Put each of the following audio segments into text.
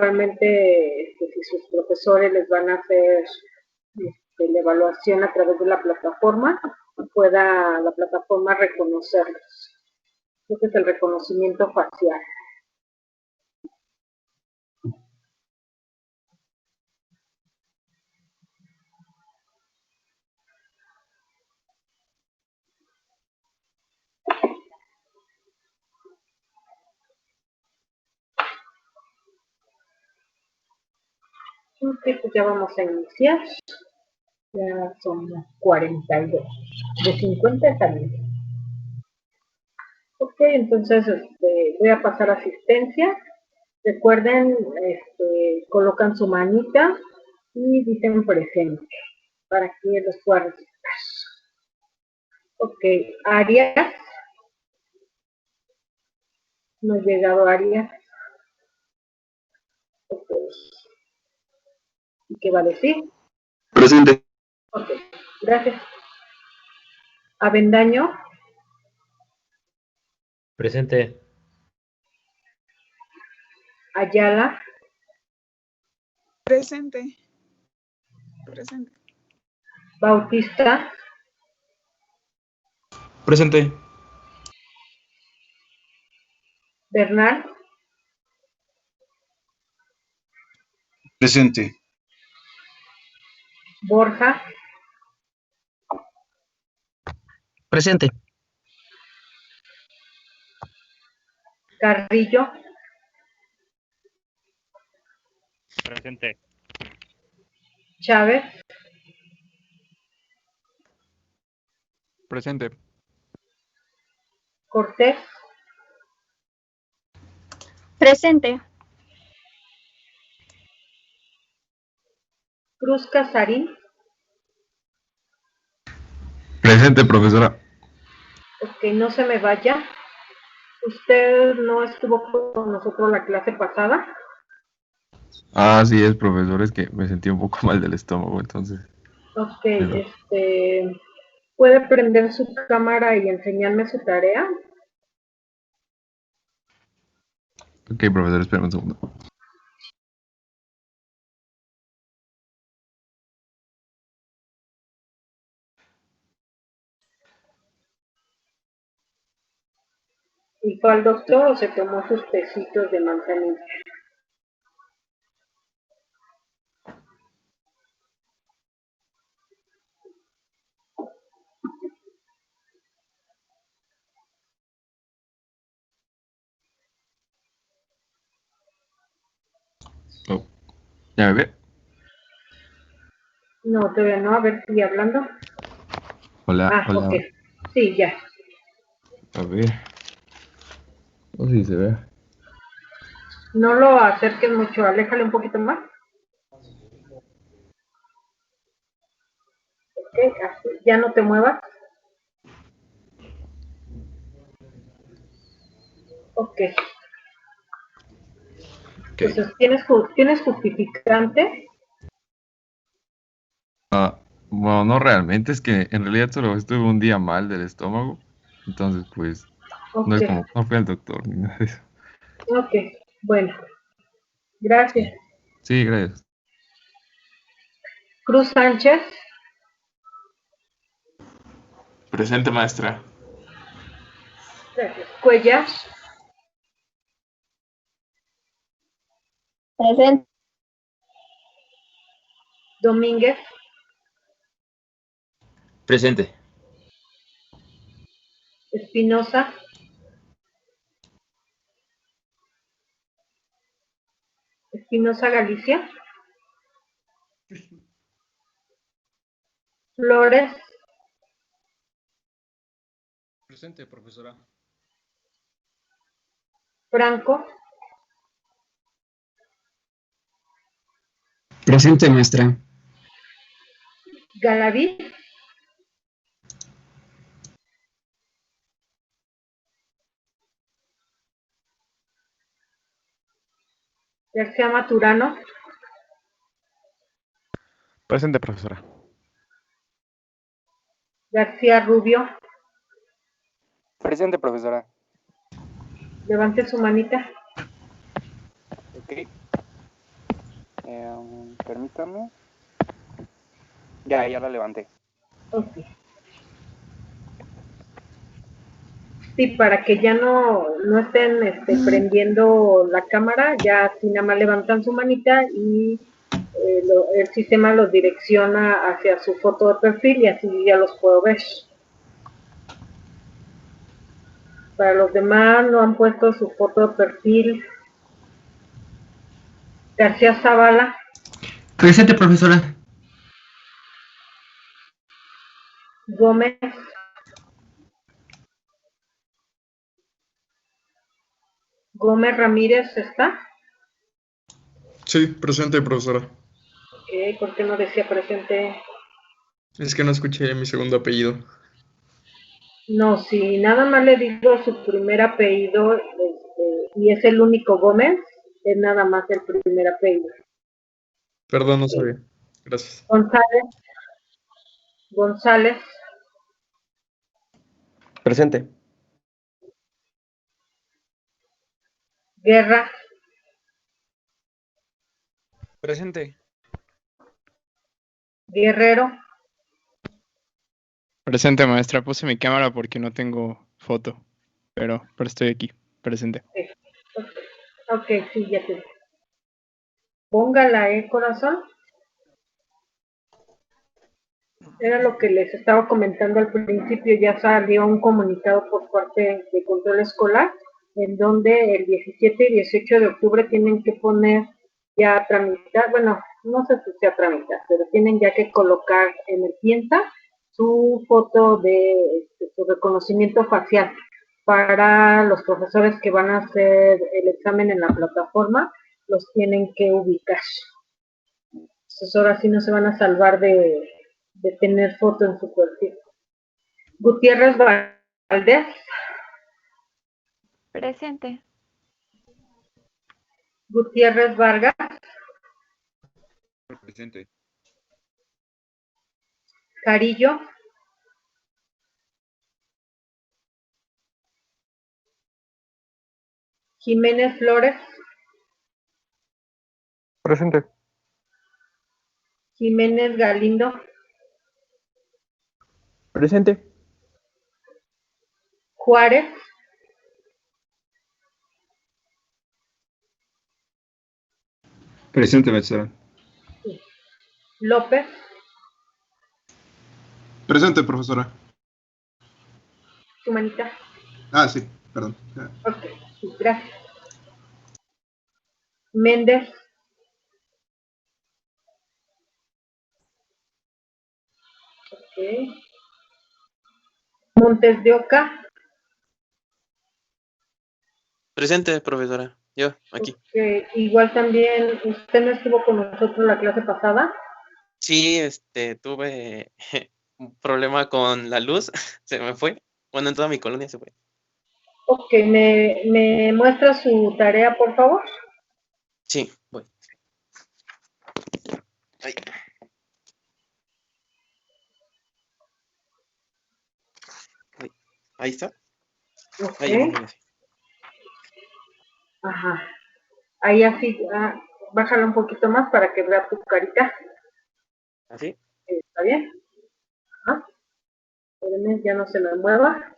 igualmente, si sus profesores les van a hacer la evaluación a través de la plataforma, pueda la plataforma reconocerlos. Ese es el reconocimiento facial. Ok, pues ya vamos a iniciar. Ya son 42. De 50 está bien. Ok, entonces voy a pasar asistencia. Recuerden, colocan su manita y dicen presente para que los pueda registrar. Ok, Arias. No ha llegado Arias. Ok. ¿Y qué va a decir? Presente. Ok, gracias. Avendaño. Presente. Ayala. Presente. Presente. Bautista. Presente. Bernal. Presente. Borja. Presente. Carrillo. Presente. Chávez. Presente. Cortés. Presente. Cruz Casarín. Presente, profesora. Ok, no se me vaya. ¿Usted no estuvo con nosotros la clase pasada? Así es, profesor, es que me sentí un poco mal del estómago, entonces. Ok, Pero- ¿puede prender su cámara y enseñarme su tarea? Ok, profesor, espera un segundo. ¿Y fue al doctor o se tomó sus tecitos de manzanilla? Oh, ¿ya me ve? No, todavía no. A ver, sigue hablando. Hola, hola. Ok. Sí, ya. A ver. No sé si se ve. No lo acerques mucho, aléjale un poquito más. Ok, así. Ya no te muevas. Ok. Ok. Entonces, ¿tienes justificante? Bueno, no realmente, es que en realidad solo estuve un día mal del estómago, entonces pues no Ok. es como, no fui al doctor ni nada de eso. Ok. Bueno, gracias. Sí, gracias. Cruz Sánchez. Presente, maestra. Gracias. Cuellar. Presente. Domínguez. Presente. Espinosa. Espinosa Galicia. Flores. Presente, profesora. Franco. Presente, maestra. Galaví. García Maturano. Presente, profesora. García Rubio. Presente, profesora. Levante su manita. Ok. Permítame. Ya la levanté. Ok. Sí, para que ya no estén prendiendo la cámara, ya así nada más levantan su manita y el sistema los direcciona hacia su foto de perfil y así ya los puedo ver. Para los demás no han puesto su foto de perfil. García Zavala. Presente, profesora. Gómez. Gómez Ramírez, ¿está? Sí, presente, profesora. ¿Por qué no decía presente? Es que no escuché mi segundo apellido. No, si nada más le digo su primer apellido y es el único Gómez, es nada más el primer apellido. Perdón, no sabía. Gracias. González. Presente. Guerra. Presente. Guerrero. Presente, maestra. Puse mi cámara porque no tengo foto, pero estoy aquí. Presente. Ok, sí, ya te. Póngala, corazón. Era lo que les estaba comentando al principio, ya salió un comunicado por parte de control escolar, en donde el 17 y 18 de octubre tienen que poner ya a tramitar, bueno, no sé si sea tramitar, pero tienen ya que colocar en el piensa su foto de su reconocimiento facial para los profesores que van a hacer el examen en la plataforma, los tienen que ubicar. Entonces ahora sí no se van a salvar de tener foto en su perfil. Gutiérrez Valdés. Presente. Gutiérrez Vargas. Presente. Carillo. Jiménez Flores. Presente. Jiménez Galindo. Presente. Juárez. Presente, maestra. López. Presente, profesora. Tu manita. Ah, sí, perdón. Ok, sí, gracias. Méndez. Ok. Montes de Oca. Presente, profesora. Yo, aquí. Okay. Igual también, ¿usted no estuvo con nosotros la clase pasada? Sí, tuve un problema con la luz. Se me fue. Bueno, en toda mi colonia se fue. Ok, ¿me muestra su tarea, por favor? Sí, voy. Ahí. Ahí está. Ok. Ahí. Ajá. Ahí así, bájala un poquito más para que vea tu carita. ¿Así? ¿Está bien? Ajá. Espérenme, ya no se me mueva.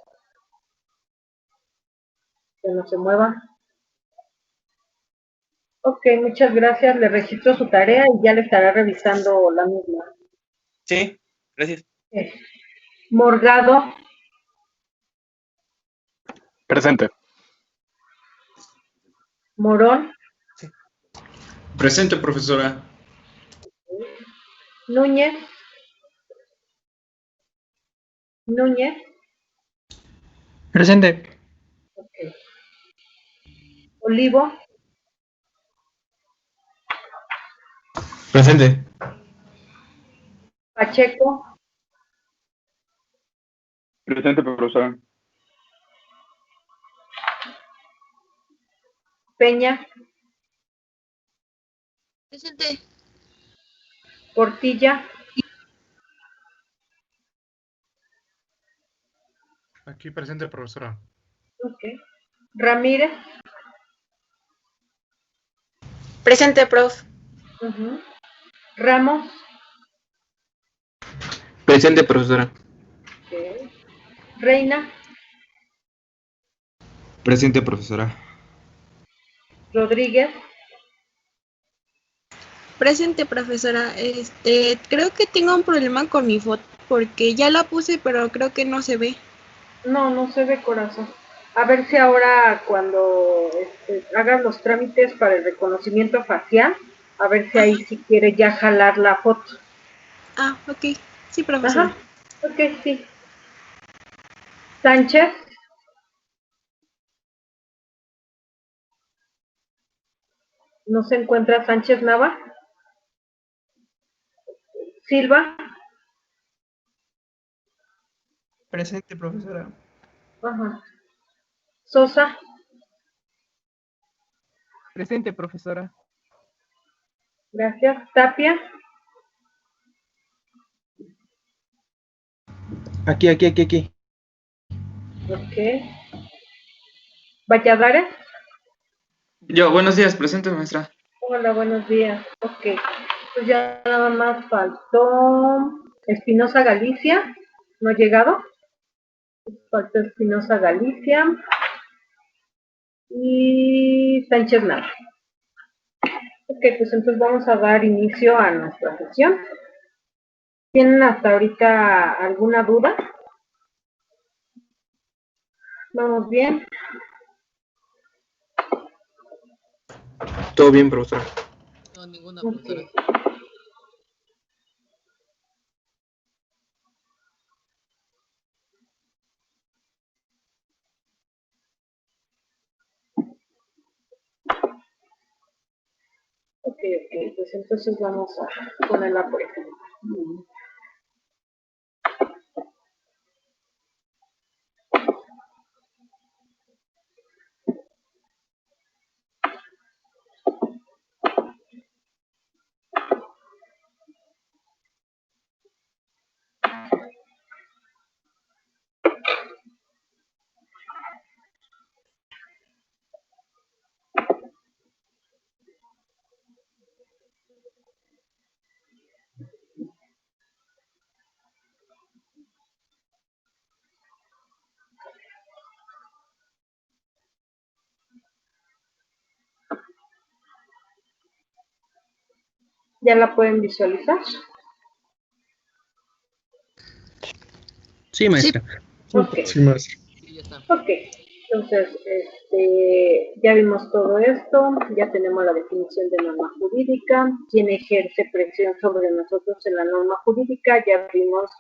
Que no se mueva. Ok, muchas gracias. Le registro su tarea y ya le estará revisando la misma. Sí, gracias. Morgado. Presente. Morón. Presente, profesora. Núñez. Núñez. Presente. Ok. Olivo. Presente. Pacheco. Presente, profesora. Peña. Presente. Portilla. Aquí presente, profesora. Ok. Ramírez. Presente, prof. Ujú. Ramos. Presente, profesora. Ok. Reina. Presente, profesora. Rodríguez. Presente, profesora. Creo que tengo un problema con mi foto porque ya la puse, pero creo que no se ve. No, no se ve, corazón. A ver si ahora cuando hagas los trámites para el reconocimiento facial, a ver si ahí si quiere ya jalar la foto. Ah, ok. Sí, profesora. Ajá, ok, sí. Sánchez. ¿No se encuentra Sánchez Nava? Silva. Presente, profesora. Ajá. Sosa. Presente, profesora. Gracias. Tapia. Aquí. Ok. Valladares. Yo, buenos días, presente, maestra. Hola, buenos días. Ok. Pues ya nada más faltó Espinosa Galicia. ¿No ha llegado? Faltó Espinosa Galicia. Y Sánchez Nava. Ok, pues entonces vamos a dar inicio a nuestra sesión. ¿Tienen hasta ahorita alguna duda? ¿Vamos bien? Todo bien, profesora. No, ninguna, Ok. profesora. Ok, pues entonces vamos a ponerla por ejemplo. ¿Ya la pueden visualizar? Sí, maestra. Ok. Sí, maestra. Sí, ya está. Ok, entonces ya vimos todo esto, ya tenemos la definición de norma jurídica, quién ejerce presión sobre nosotros en la norma jurídica, ya vimos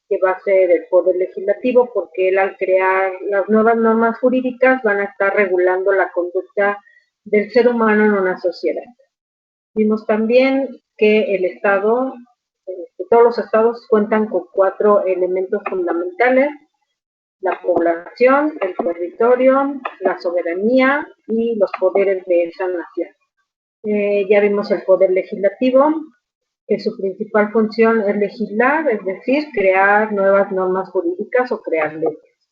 que va a ser el Poder Legislativo, porque él al crear las nuevas normas jurídicas van a estar regulando la conducta del ser humano en una sociedad. Vimos también que el Estado, todos los estados cuentan con 4 elementos fundamentales: la población, el territorio, la soberanía y los poderes de esa nación. Ya vimos el poder legislativo, que su principal función es legislar, es decir, crear nuevas normas jurídicas o crear leyes.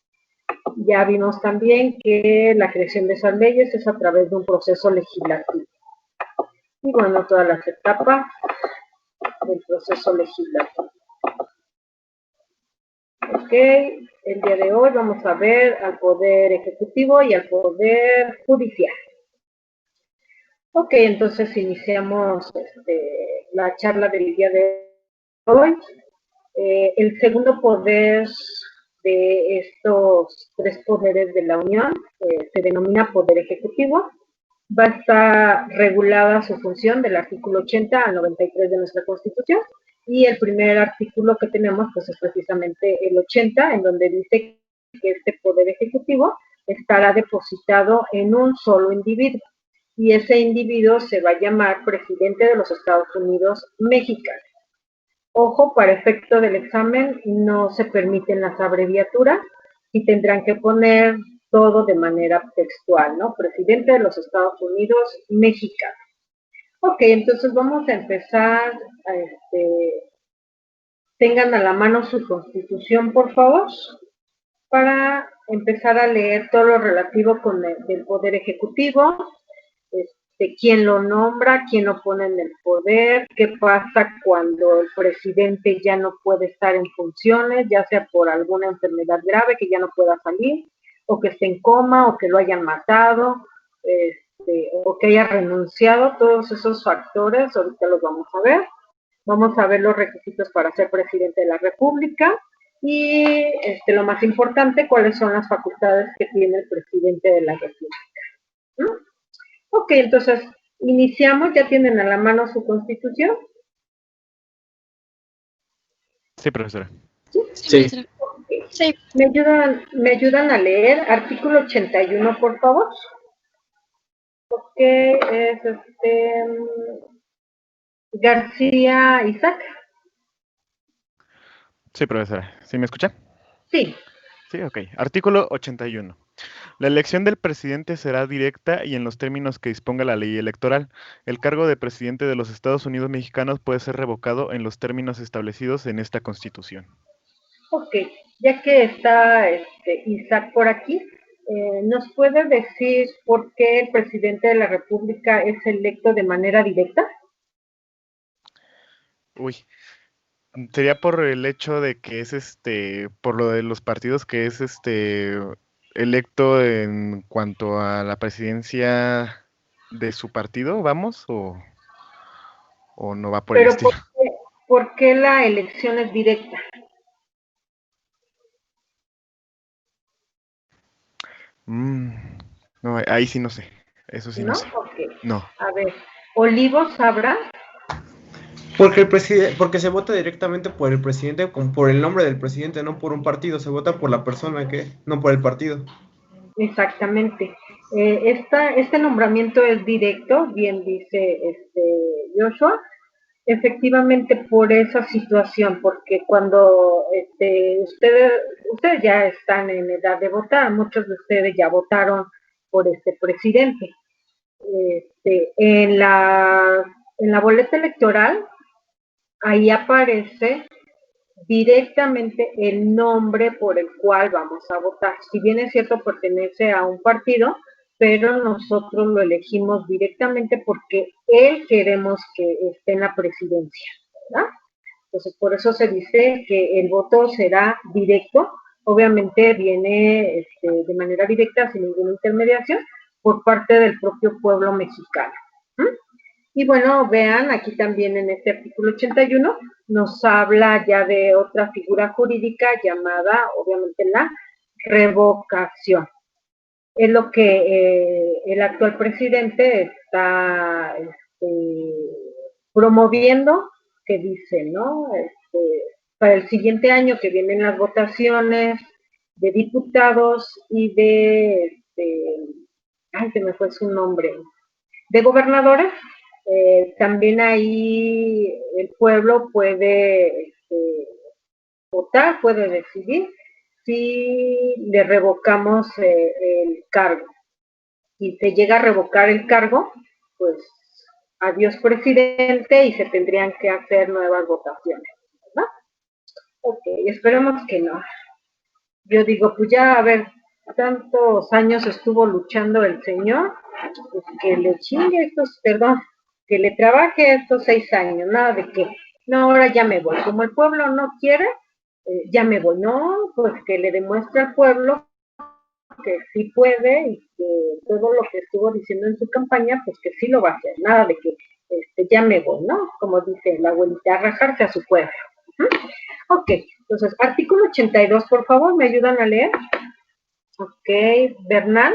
Ya vimos también que la creación de esas leyes es a través de un proceso legislativo. Y bueno, todas las etapas del proceso legislativo. Ok, el día de hoy vamos a ver al Poder Ejecutivo y al Poder Judicial. Ok, entonces iniciamos la charla del día de hoy. El segundo poder de estos 3 poderes de la Unión se denomina Poder Ejecutivo. Va a estar regulada su función del artículo 80 al 93 de nuestra Constitución. Y el primer artículo que tenemos pues es precisamente el 80, en donde dice que este Poder Ejecutivo estará depositado en un solo individuo. Y ese individuo se va a llamar Presidente de los Estados Unidos mexicanos. Ojo, para efecto del examen no se permiten las abreviaturas y tendrán que poner todo de manera textual, ¿no? Presidente de los Estados Unidos mexicanos. Ok, entonces vamos a empezar tengan a la mano su constitución, por favor, para empezar a leer todo lo relativo con el poder ejecutivo. quién lo nombra, quién lo pone en el poder, qué pasa cuando el presidente ya no puede estar en funciones, ya sea por alguna enfermedad grave que ya no pueda salir, o que esté en coma, o que lo hayan matado, o que haya renunciado. Todos esos factores ahorita los vamos a ver. Vamos a ver los requisitos para ser presidente de la República y lo más importante, cuáles son las facultades que tiene el presidente de la República, ¿no? Ok, entonces iniciamos. ¿Ya tienen a la mano su constitución? Sí, profesora. Sí. Okay. Sí. ¿Me ayudan a leer artículo 81, por favor? Ok, es García Isaac. Sí, profesora. ¿Sí me escucha? Sí. Sí, ok. Artículo 81. La elección del presidente será directa y en los términos que disponga la ley electoral. El cargo de presidente de los Estados Unidos mexicanos puede ser revocado en los términos establecidos en esta Constitución. Ok, ya que está Isaac por aquí, ¿nos puede decir por qué el presidente de la República es electo de manera directa? Uy, sería por el hecho de que es por lo de los partidos que es electo en cuanto a la presidencia de su partido, vamos, o no va por el Pero estilo. ¿por qué la elección es directa? No, ahí sí no sé. Eso sí no ¿No? sé. Ok. No. A ver, ¿Olivo sabrá? Porque se vota directamente por el presidente, por el nombre del presidente, no por un partido. Se vota por la persona no por el partido. Exactamente. Este nombramiento es directo, bien dice Joshua, efectivamente por esa situación, porque cuando ustedes ya están en edad de votar, muchos de ustedes ya votaron por este presidente. En la boleta electoral, ahí aparece directamente el nombre por el cual vamos a votar. Si bien es cierto, pertenece a un partido, pero nosotros lo elegimos directamente porque él queremos que esté en la presidencia, ¿verdad? Entonces, por eso se dice que el voto será directo. Obviamente viene de manera directa, sin ninguna intermediación, por parte del propio pueblo mexicano. Y bueno, vean, aquí también en este artículo 81 nos habla ya de otra figura jurídica llamada, obviamente, la revocación. Es lo que el actual presidente está promoviendo, que dice, ¿no? Para el siguiente año que vienen las votaciones de diputados y ay, se me fue su nombre, de gobernadores. También ahí el pueblo puede votar, puede decidir si le revocamos el cargo. Si se llega a revocar el cargo, pues adiós presidente y se tendrían que hacer nuevas votaciones, ¿verdad? Ok, esperemos que no. Yo digo, pues ya, a ver, tantos años estuvo luchando el señor, pues que le chingue que le trabaje estos 6 años, nada de que, no, ahora ya me voy. Como el pueblo no quiere, ya me voy. No, pues que le demuestre al pueblo que sí puede y que todo lo que estuvo diciendo en su campaña, pues que sí lo va a hacer. Nada de que ya me voy, ¿no? Como dice la abuelita, rajarse a su pueblo. Ok, entonces, artículo 82, por favor, ¿me ayudan a leer? Ok, Bernal.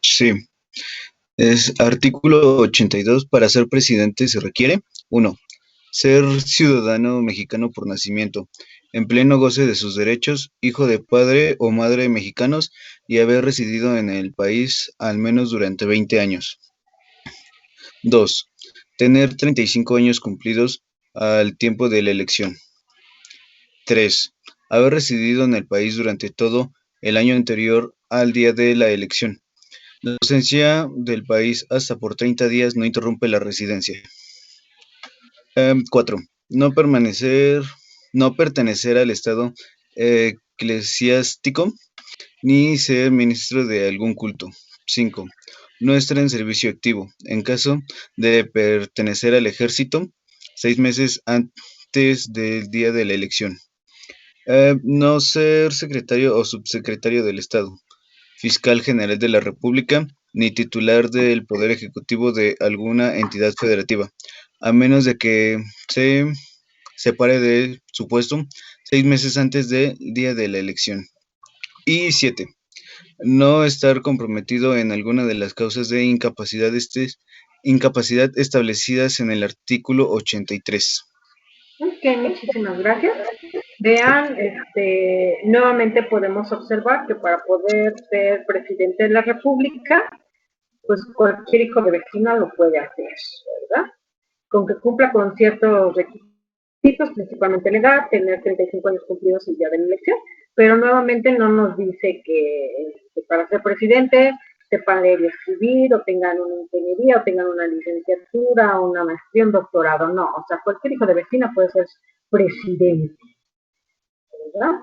Sí. Es artículo 82. Para ser presidente se requiere: 1. Ser ciudadano mexicano por nacimiento, en pleno goce de sus derechos, hijo de padre o madre mexicanos y haber residido en el país al menos durante 20 años. 2. Tener 35 años cumplidos al tiempo de la elección. 3. Haber residido en el país durante todo el año anterior al día de la elección. La ausencia del país hasta por 30 días no interrumpe la residencia. 4. No pertenecer al estado eclesiástico ni ser ministro de algún culto. 5. no estar en servicio activo. En caso de pertenecer al ejército, 6 meses antes del día de la elección. No ser secretario o subsecretario del Estado, fiscal general de la República, ni titular del Poder Ejecutivo de alguna entidad federativa, a menos de que se separe de su puesto 6 meses antes del día de la elección. Y 7. No estar comprometido en alguna de las causas de incapacidad establecidas en el artículo 83. Ok, muchísimas gracias. Vean, nuevamente podemos observar que para poder ser presidente de la República, pues cualquier hijo de vecino lo puede hacer, ¿verdad? Con que cumpla con ciertos requisitos, principalmente la edad, tener 35 años cumplidos el día de la elección, pero nuevamente no nos dice que para ser presidente sepan leer y escribir, o tengan una ingeniería, o tengan una licenciatura, una maestría, un doctorado, no, o sea, cualquier hijo de vecina puede ser presidente, ¿verdad?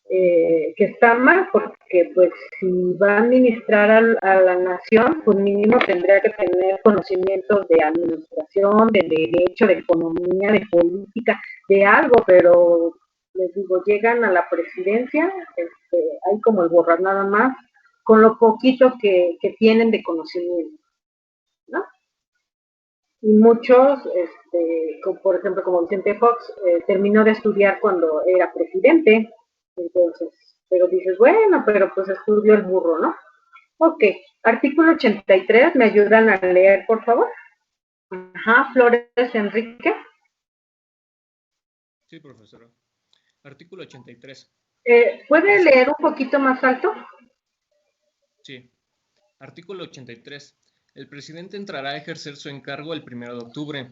Que está mal porque pues si va a administrar a la nación, pues mínimo tendría que tener conocimientos de administración, de derecho, de economía, de política, de algo, pero les digo, llegan a la presidencia, hay como el borrar nada más, con lo poquito que tienen de conocimiento, ¿no? Y muchos, como, por ejemplo, como Vicente Fox, terminó de estudiar cuando era presidente, entonces, pero dices, bueno, pero pues estudió el burro, ¿no? Ok, artículo 83, ¿me ayudan a leer, por favor? Ajá, Flores Enrique. Sí, profesora. Artículo 83. ¿Puede leer un poquito más alto? Sí. Artículo 83. El presidente entrará a ejercer su encargo el 1 de octubre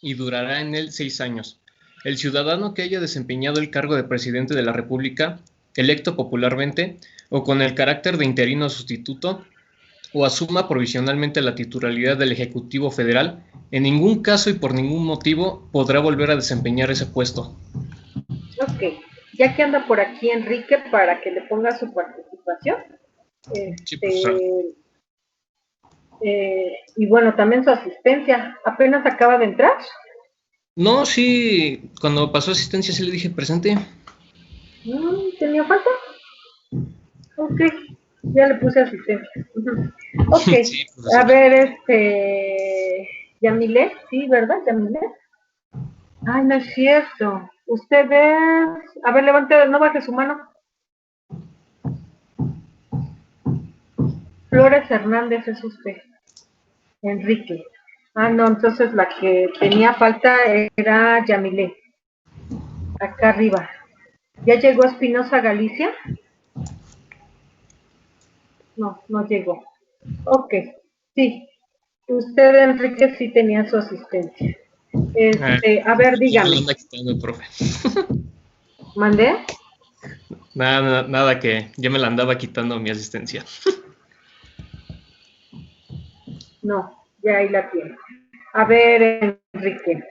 y durará en él 6 años. El ciudadano que haya desempeñado el cargo de presidente de la República, electo popularmente o con el carácter de interino sustituto, o asuma provisionalmente la titularidad del Ejecutivo Federal, en ningún caso y por ningún motivo podrá volver a desempeñar ese puesto. Ok, ya que anda por aquí Enrique para que le ponga su participación. Sí, profesora. Y bueno, también su asistencia. ¿Apenas acaba de entrar? No, sí, cuando pasó asistencia sí le dije presente. ¿Tenía falta? Ok, ya le puse asistencia. Ok, sí, a ver, Yamile, sí, ¿verdad, Yamile? Ay, no es cierto. Ustedes, a ver, levante, no baje su mano. Flores Hernández es usted. Enrique. Ah, no, entonces la que tenía falta era Yamile. Acá arriba. ¿Ya llegó Espinosa Galicia? No, no llegó. Ok, sí. Usted, Enrique, sí tenía su asistencia. A ver, dígame. Me anda quitando, profe. ¿Mandé? Nada, que ya me la andaba quitando mi asistencia. No, ya ahí la tiene. A ver, Enrique,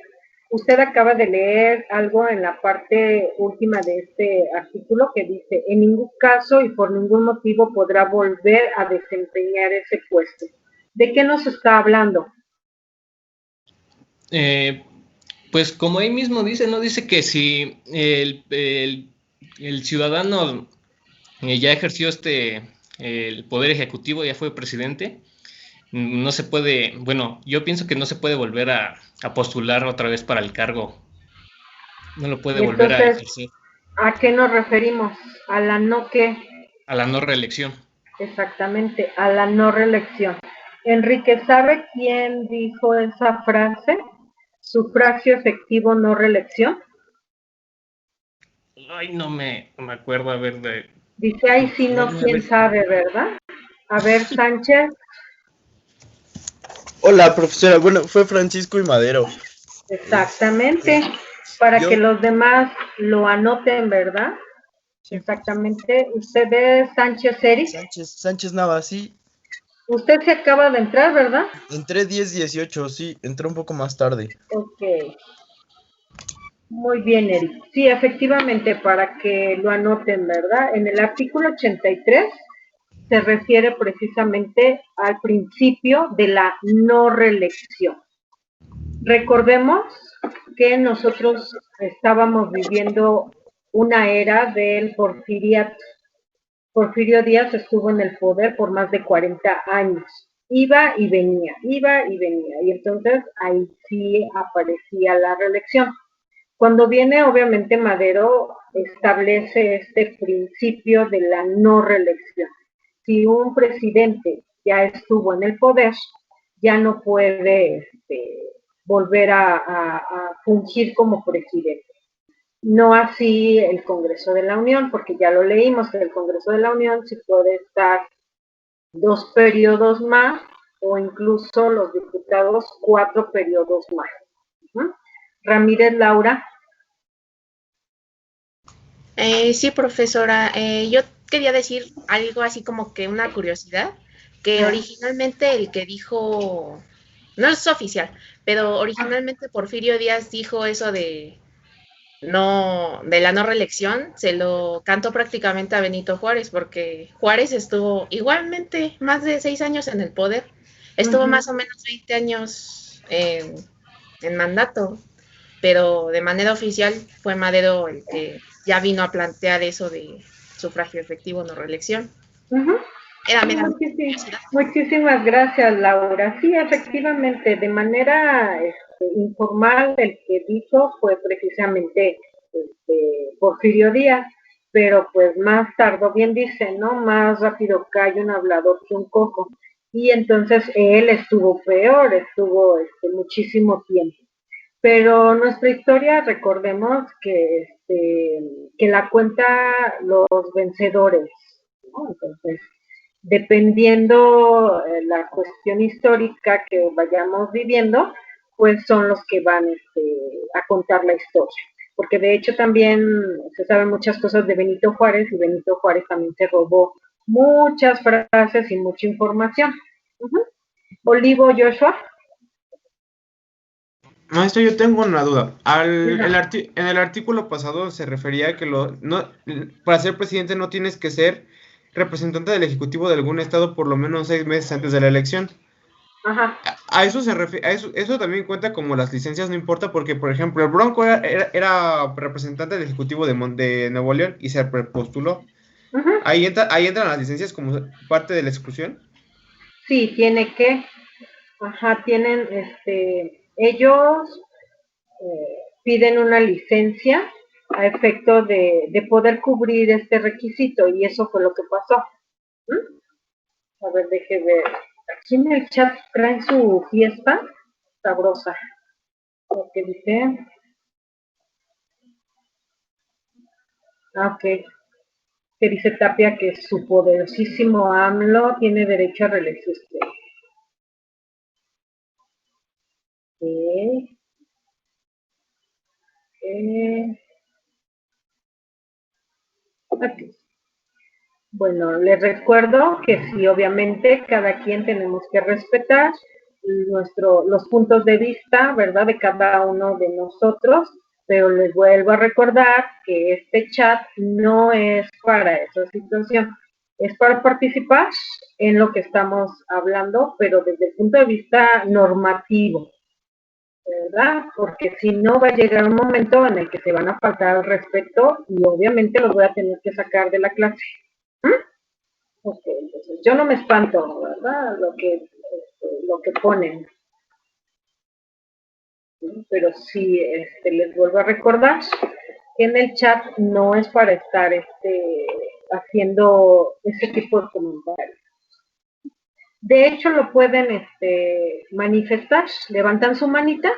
usted acaba de leer algo en la parte última de este artículo que dice, en ningún caso y por ningún motivo podrá volver a desempeñar ese puesto. ¿De qué nos está hablando? Pues como ahí mismo dice, ¿no? Dice que si el ciudadano ya ejerció el poder ejecutivo, ya fue presidente, no se puede, bueno, yo pienso que no se puede volver a postular otra vez para el cargo. No lo puede volver a ejercer. ¿A qué nos referimos? ¿A la no qué? A la no reelección. Exactamente, a la no reelección. Enrique, ¿sabe quién dijo esa frase? ¿Sufragio efectivo no reelección? Ay, no me acuerdo, a ver. Dice, ahí sí no, quién sabe, ¿verdad? A ver, Sánchez. Hola, profesora. Bueno, fue Francisco y Madero. Exactamente, para que los demás lo anoten, ¿verdad? Sí. Exactamente. ¿Usted es Sánchez Eric? Sánchez Nava, sí. Usted se acaba de entrar, ¿verdad? Entré 10:18, sí, entré un poco más tarde. Ok. Muy bien, Eric. Sí, efectivamente, para que lo anoten, ¿verdad? En el artículo 83 se refiere precisamente al principio de la no reelección. Recordemos que nosotros estábamos viviendo una era del porfiriato. Porfirio Díaz estuvo en el poder por más de 40 años. Iba y venía, y entonces ahí sí aparecía la reelección. Cuando viene, obviamente, Madero establece este principio de la no reelección. Si un presidente ya estuvo en el poder, ya no puede volver a fungir como presidente. No así el Congreso de la Unión, porque ya lo leímos, que el Congreso de la Unión sí puede estar 2 periodos más, o incluso los diputados 4 periodos más. Ramírez Laura. Sí, profesora. Yo quería decir algo así como que una curiosidad, que originalmente el que dijo, no es oficial, pero originalmente Porfirio Díaz dijo eso de la no reelección, se lo cantó prácticamente a Benito Juárez, porque Juárez estuvo igualmente más de 6 años en el poder, estuvo más o menos 20 años en mandato, pero de manera oficial fue Madero el que ya vino a plantear eso de sufragio efectivo, no reelección. Muchísimas gracias, Laura. Sí, efectivamente, de manera informal, el que dijo fue precisamente Porfirio Díaz, pero pues más tarde, bien dice, ¿no? Más rápido cae un hablador que un cojo. Y entonces él estuvo peor, estuvo muchísimo tiempo. Pero nuestra historia, recordemos que la cuenta los vencedores, ¿no? Entonces, dependiendo la cuestión histórica que vayamos viviendo, pues son los que van a contar la historia. Porque de hecho también se saben muchas cosas de Benito Juárez, y Benito Juárez también se robó muchas frases y mucha información. Olivo, Joshua. Maestro, yo tengo una duda. En el artículo pasado se refería a que para ser presidente no tienes que ser representante del Ejecutivo de algún estado por lo menos 6 meses antes de la elección. Ajá. A eso se refiere, eso también cuenta como las licencias, no importa, porque por ejemplo el Bronco era representante del Ejecutivo de Nuevo León y se postuló. Ahí entran las licencias como parte de la exclusión. Sí, tiene que. Ajá, tienen, ellos piden una licencia a efecto de poder cubrir este requisito, y eso fue lo que pasó. A ver, deje ver. Aquí en el chat traen su fiesta sabrosa. Lo que dice. Ok. Que dice Tapia que su poderosísimo AMLO tiene derecho a reelegirse. Aquí. Bueno, les recuerdo que sí, obviamente, cada quien tenemos que respetar los puntos de vista, ¿verdad?, de cada uno de nosotros, pero les vuelvo a recordar que este chat no es para esa situación, es para participar en lo que estamos hablando, pero desde el punto de vista normativo, ¿verdad? Porque si no, va a llegar un momento en el que se van a faltar al respeto y obviamente los voy a tener que sacar de la clase. Ok, entonces yo no me espanto, ¿verdad? Lo que ponen. Pero sí, les vuelvo a recordar que en el chat no es para estar haciendo ese tipo de comentarios. De hecho, lo pueden manifestar, levantan su manita,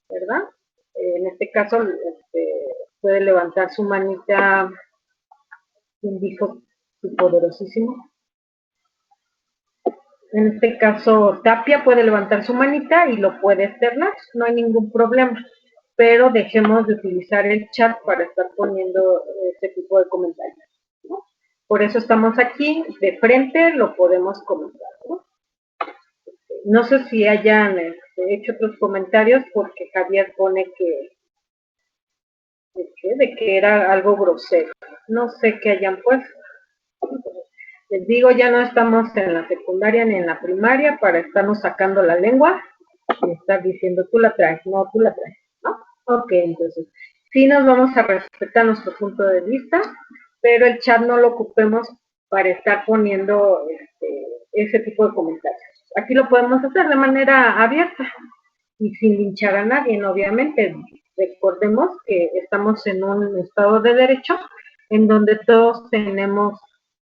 ¿verdad? En este caso, puede levantar su manita, quien dijo su poderosísimo. En este caso, Tapia puede levantar su manita y lo puede externar, no hay ningún problema. Pero dejemos de utilizar el chat para estar poniendo este tipo de comentarios, ¿no? Por eso estamos aquí, de frente lo podemos comentar, ¿no? No sé si hayan hecho otros comentarios, porque Javier pone de que era algo grosero. No sé qué hayan puesto. Les digo, ya no estamos en la secundaria ni en la primaria para estarnos sacando la lengua y estar diciendo, tú la traes, no, tú la traes, ¿no? Ok, entonces, sí nos vamos a respetar nuestro punto de vista, pero el chat no lo ocupemos para estar poniendo ese tipo de comentarios. Aquí lo podemos hacer de manera abierta y sin linchar a nadie, obviamente. Recordemos que estamos en un estado de derecho en donde todos tenemos,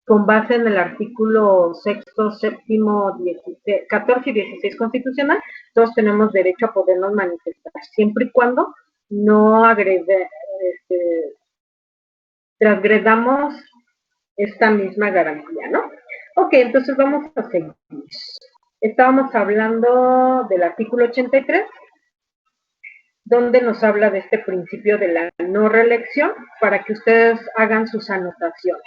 con base en el artículo 6º, 7º, 14 y 16 constitucional, todos tenemos derecho a podernos manifestar, siempre y cuando no transgredamos esta misma garantía, ¿no? Ok, entonces vamos a seguir. Estábamos hablando del artículo 83, donde nos habla de este principio de la no reelección, para que ustedes hagan sus anotaciones,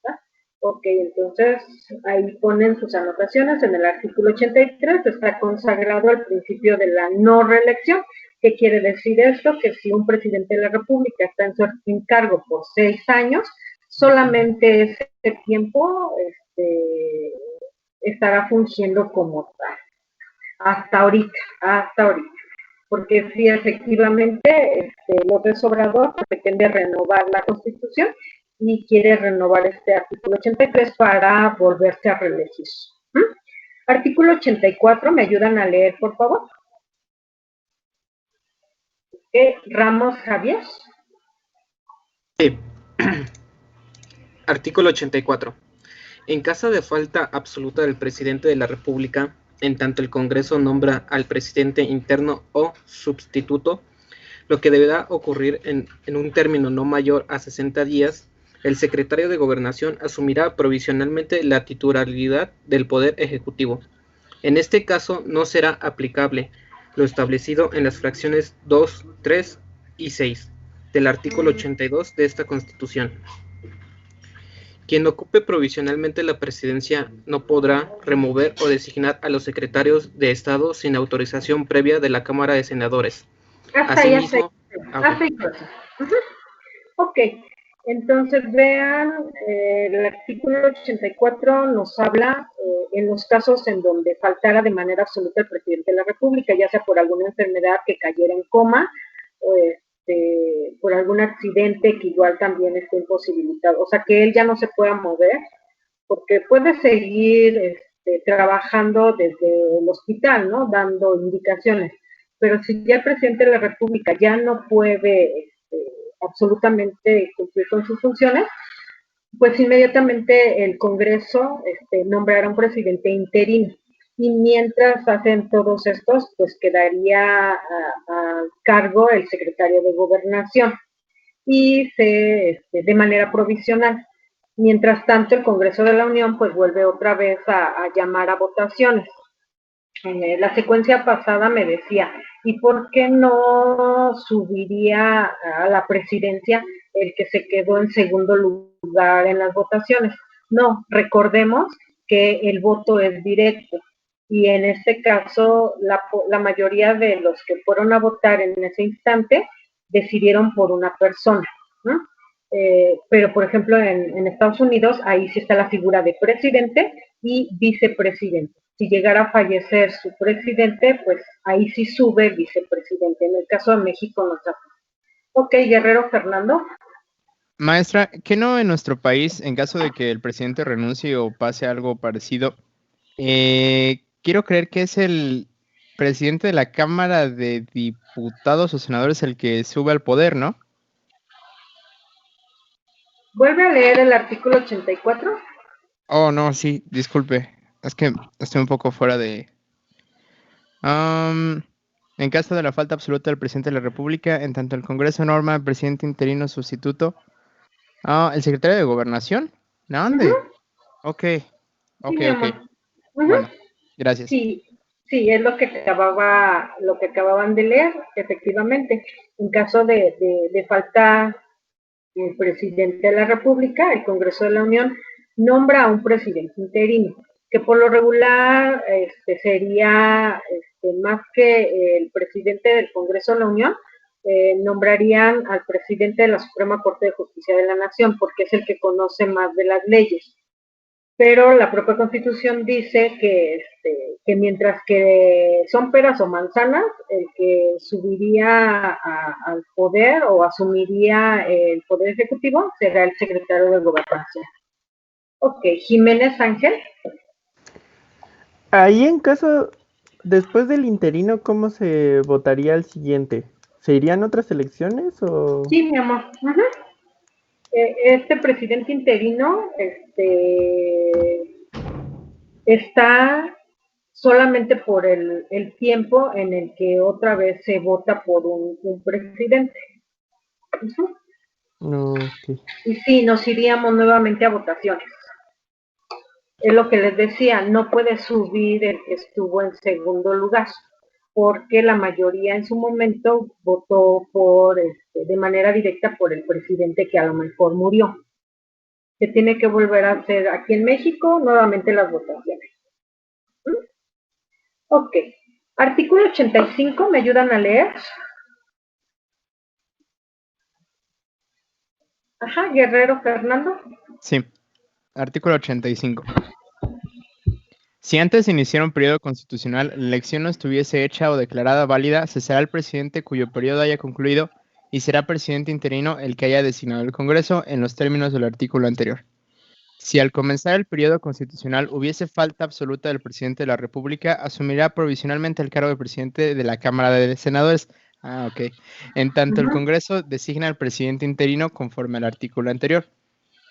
¿verdad? Ok, entonces ahí ponen sus anotaciones. En el artículo 83 está consagrado el principio de la no reelección. ¿Qué quiere decir esto? Que si un presidente de la República está en su cargo por 6 años, solamente ese tiempo estará fungiendo como tal. Hasta ahorita. Porque sí, efectivamente, López Obrador pretende renovar la Constitución y quiere renovar este artículo 83 para volverse a reelegir. Artículo 84, ¿me ayudan a leer, por favor? Ramos Javier. Sí. Artículo 84. En caso de falta absoluta del presidente de la República, en tanto el Congreso nombra al presidente interno o sustituto, lo que deberá ocurrir en un término no mayor a 60 días, el secretario de Gobernación asumirá provisionalmente la titularidad del Poder Ejecutivo. En este caso no será aplicable lo establecido en las fracciones 2, 3 y 6 del artículo 82 de esta Constitución. Quien ocupe provisionalmente la presidencia no podrá remover o designar a los secretarios de Estado sin autorización previa de la Cámara de Senadores. Asimismo, Ok, entonces vean, el artículo 84 nos habla en los casos en donde faltara de manera absoluta el presidente de la República, ya sea por alguna enfermedad que cayera en coma, o por algún accidente que igual también esté imposibilitado, o sea, que él ya no se pueda mover, porque puede seguir trabajando desde el hospital, ¿no? Dando indicaciones, pero si ya el presidente de la República ya no puede absolutamente cumplir con sus funciones, pues inmediatamente el Congreso nombrará un presidente interino. Y mientras hacen todos estos, pues quedaría a cargo el secretario de Gobernación y de manera provisional. Mientras tanto, el Congreso de la Unión pues vuelve otra vez a llamar a votaciones. La secuencia pasada me decía, ¿y por qué no subiría a la presidencia el que se quedó en segundo lugar en las votaciones? No, recordemos que el voto es directo y en este caso la mayoría de los que fueron a votar en ese instante decidieron por una persona, ¿no? Pero por ejemplo en Estados Unidos ahí sí está la figura de presidente y vicepresidente. Si llegara a fallecer su presidente, pues ahí sí sube el vicepresidente. En el caso de México no está. Ok, Guerrero Fernando. Maestra, ¿qué no en nuestro país, en caso de que el presidente renuncie o pase algo parecido, quiero creer que es el presidente de la Cámara de Diputados o Senadores el que sube al poder, ¿no? ¿Vuelve a leer el artículo 84? Oh, no, sí, disculpe. Es que estoy un poco fuera de... en caso de la falta absoluta del presidente de la República, en tanto el Congreso norma al presidente interino sustituto, el secretario de Gobernación, ¿dónde? Ok. Bueno, gracias. Sí, es lo que acababan de leer, efectivamente. En caso de falta el presidente de la República, el Congreso de la Unión nombra a un presidente interino, que por lo regular sería más que el presidente del Congreso de la Unión, nombrarían al presidente de la Suprema Corte de Justicia de la Nación, porque es el que conoce más de las leyes. pero la propia Constitución dice que mientras que son peras o manzanas, el que subiría al poder o asumiría el poder ejecutivo será el secretario de Gobernación. Ok, Jiménez Ángel. Ahí en caso, después del interino, ¿cómo se votaría el siguiente? ¿Se irían otras elecciones o...? Sí, mi amor. Ajá. Este presidente interino está solamente por el tiempo en el que otra vez se vota por un presidente. Uh-huh. No, okay. Y sí, nos iríamos nuevamente a votaciones. Es lo que les decía, no puede subir el que estuvo en segundo lugar, porque la mayoría en su momento votó por, de manera directa por el presidente que a lo mejor murió. Se tiene que volver a hacer aquí en México nuevamente las votaciones. Ok. Artículo 85, ¿me ayudan a leer? Ajá, Guerrero Fernando. Sí. Artículo 85. Si antes de iniciar un periodo constitucional la elección no estuviese hecha o declarada válida, cesará el presidente cuyo periodo haya concluido y será presidente interino el que haya designado el Congreso en los términos del artículo anterior. Si al comenzar el periodo constitucional hubiese falta absoluta del presidente de la República, asumirá provisionalmente el cargo de presidente de la Cámara de Senadores. Ok. En tanto, el Congreso designa al presidente interino conforme al artículo anterior.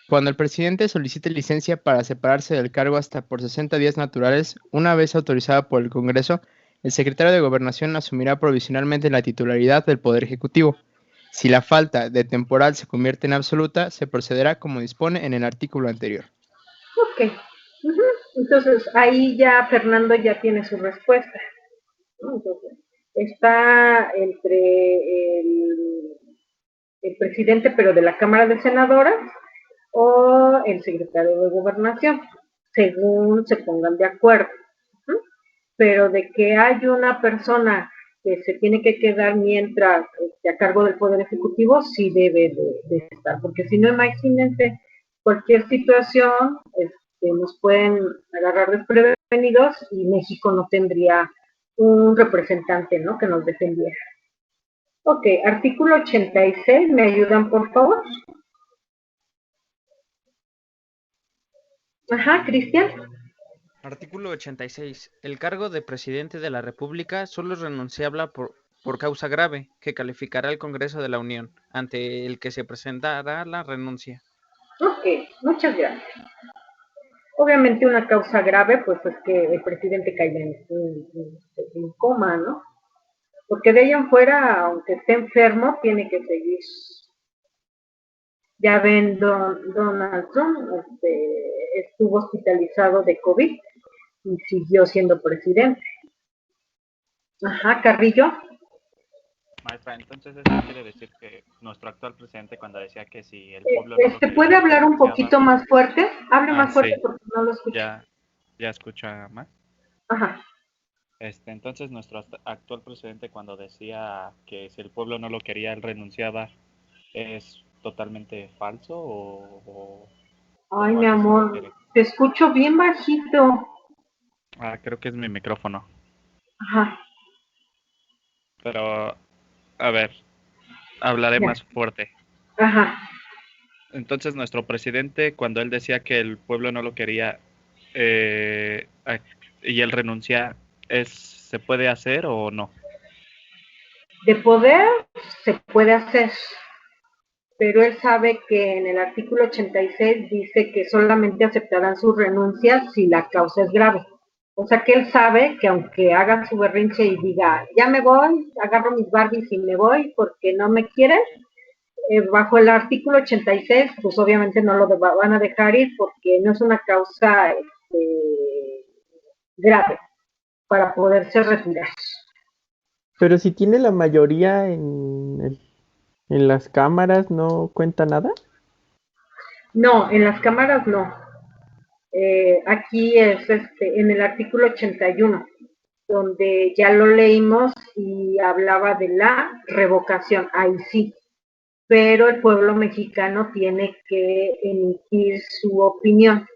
Cuando el presidente solicite licencia para separarse del cargo hasta por 60 días naturales, una vez autorizada por el Congreso, el secretario de Gobernación asumirá provisionalmente la titularidad del Poder Ejecutivo. Si la falta de temporal se convierte en absoluta, se procederá como dispone en el artículo anterior. Ok. Entonces, ahí ya Fernando ya tiene su respuesta. Entonces, está entre el presidente, pero de la Cámara de Senadoras, o el secretario de Gobernación, según se pongan de acuerdo. Pero de que hay una persona que se tiene que quedar mientras a cargo del Poder Ejecutivo, sí debe de estar, porque si no, imagínense, cualquier situación nos pueden agarrar desprevenidos y México no tendría un representante, ¿no?, que nos defendiera. Ok, artículo 86, ¿me ayudan por favor? Ajá, Cristian. Artículo 86. El cargo de presidente de la República solo es renunciable por causa grave, que calificará el Congreso de la Unión, ante el que se presentará la renuncia. Ok, muchas gracias. Obviamente una causa grave, pues es que el presidente caiga en coma, ¿no? Porque de ahí en fuera, aunque esté enfermo, tiene que seguir. Ya ven, Donald Trump estuvo hospitalizado de COVID y siguió siendo presidente. Ajá, Carrillo. Maestra, entonces eso quiere decir que nuestro actual presidente, cuando decía que si el pueblo no lo quería, ¿puede hablar un poquito más fuerte? Hable más fuerte sí, porque no lo escucho. ¿Ya escucha más? Ajá. Entonces nuestro actual presidente, cuando decía que si el pueblo no lo quería, él renunciaba, ¿es totalmente falso o Ay, mi amor, te escucho bien bajito. Creo que es mi micrófono. Ajá. Pero, a ver, hablaré más fuerte. Ajá. Entonces nuestro presidente, cuando él decía que el pueblo no lo quería y él renuncia, ¿se puede hacer o no? De poder se puede hacer, pero él sabe que en el artículo 86 dice que solamente aceptarán sus renuncias si la causa es grave. O sea que él sabe que aunque haga su berrinche y diga, ya me voy, agarro mis Barbies y me voy porque no me quieren, bajo el artículo 86, pues obviamente no lo van a dejar ir porque no es una causa grave para poderse retirar. Pero si tiene la mayoría en las cámaras, ¿no cuenta nada? No, en las cámaras no. Aquí es en el artículo 81, donde ya lo leímos y hablaba de la revocación, ahí sí. Pero el pueblo mexicano tiene que emitir su opinión.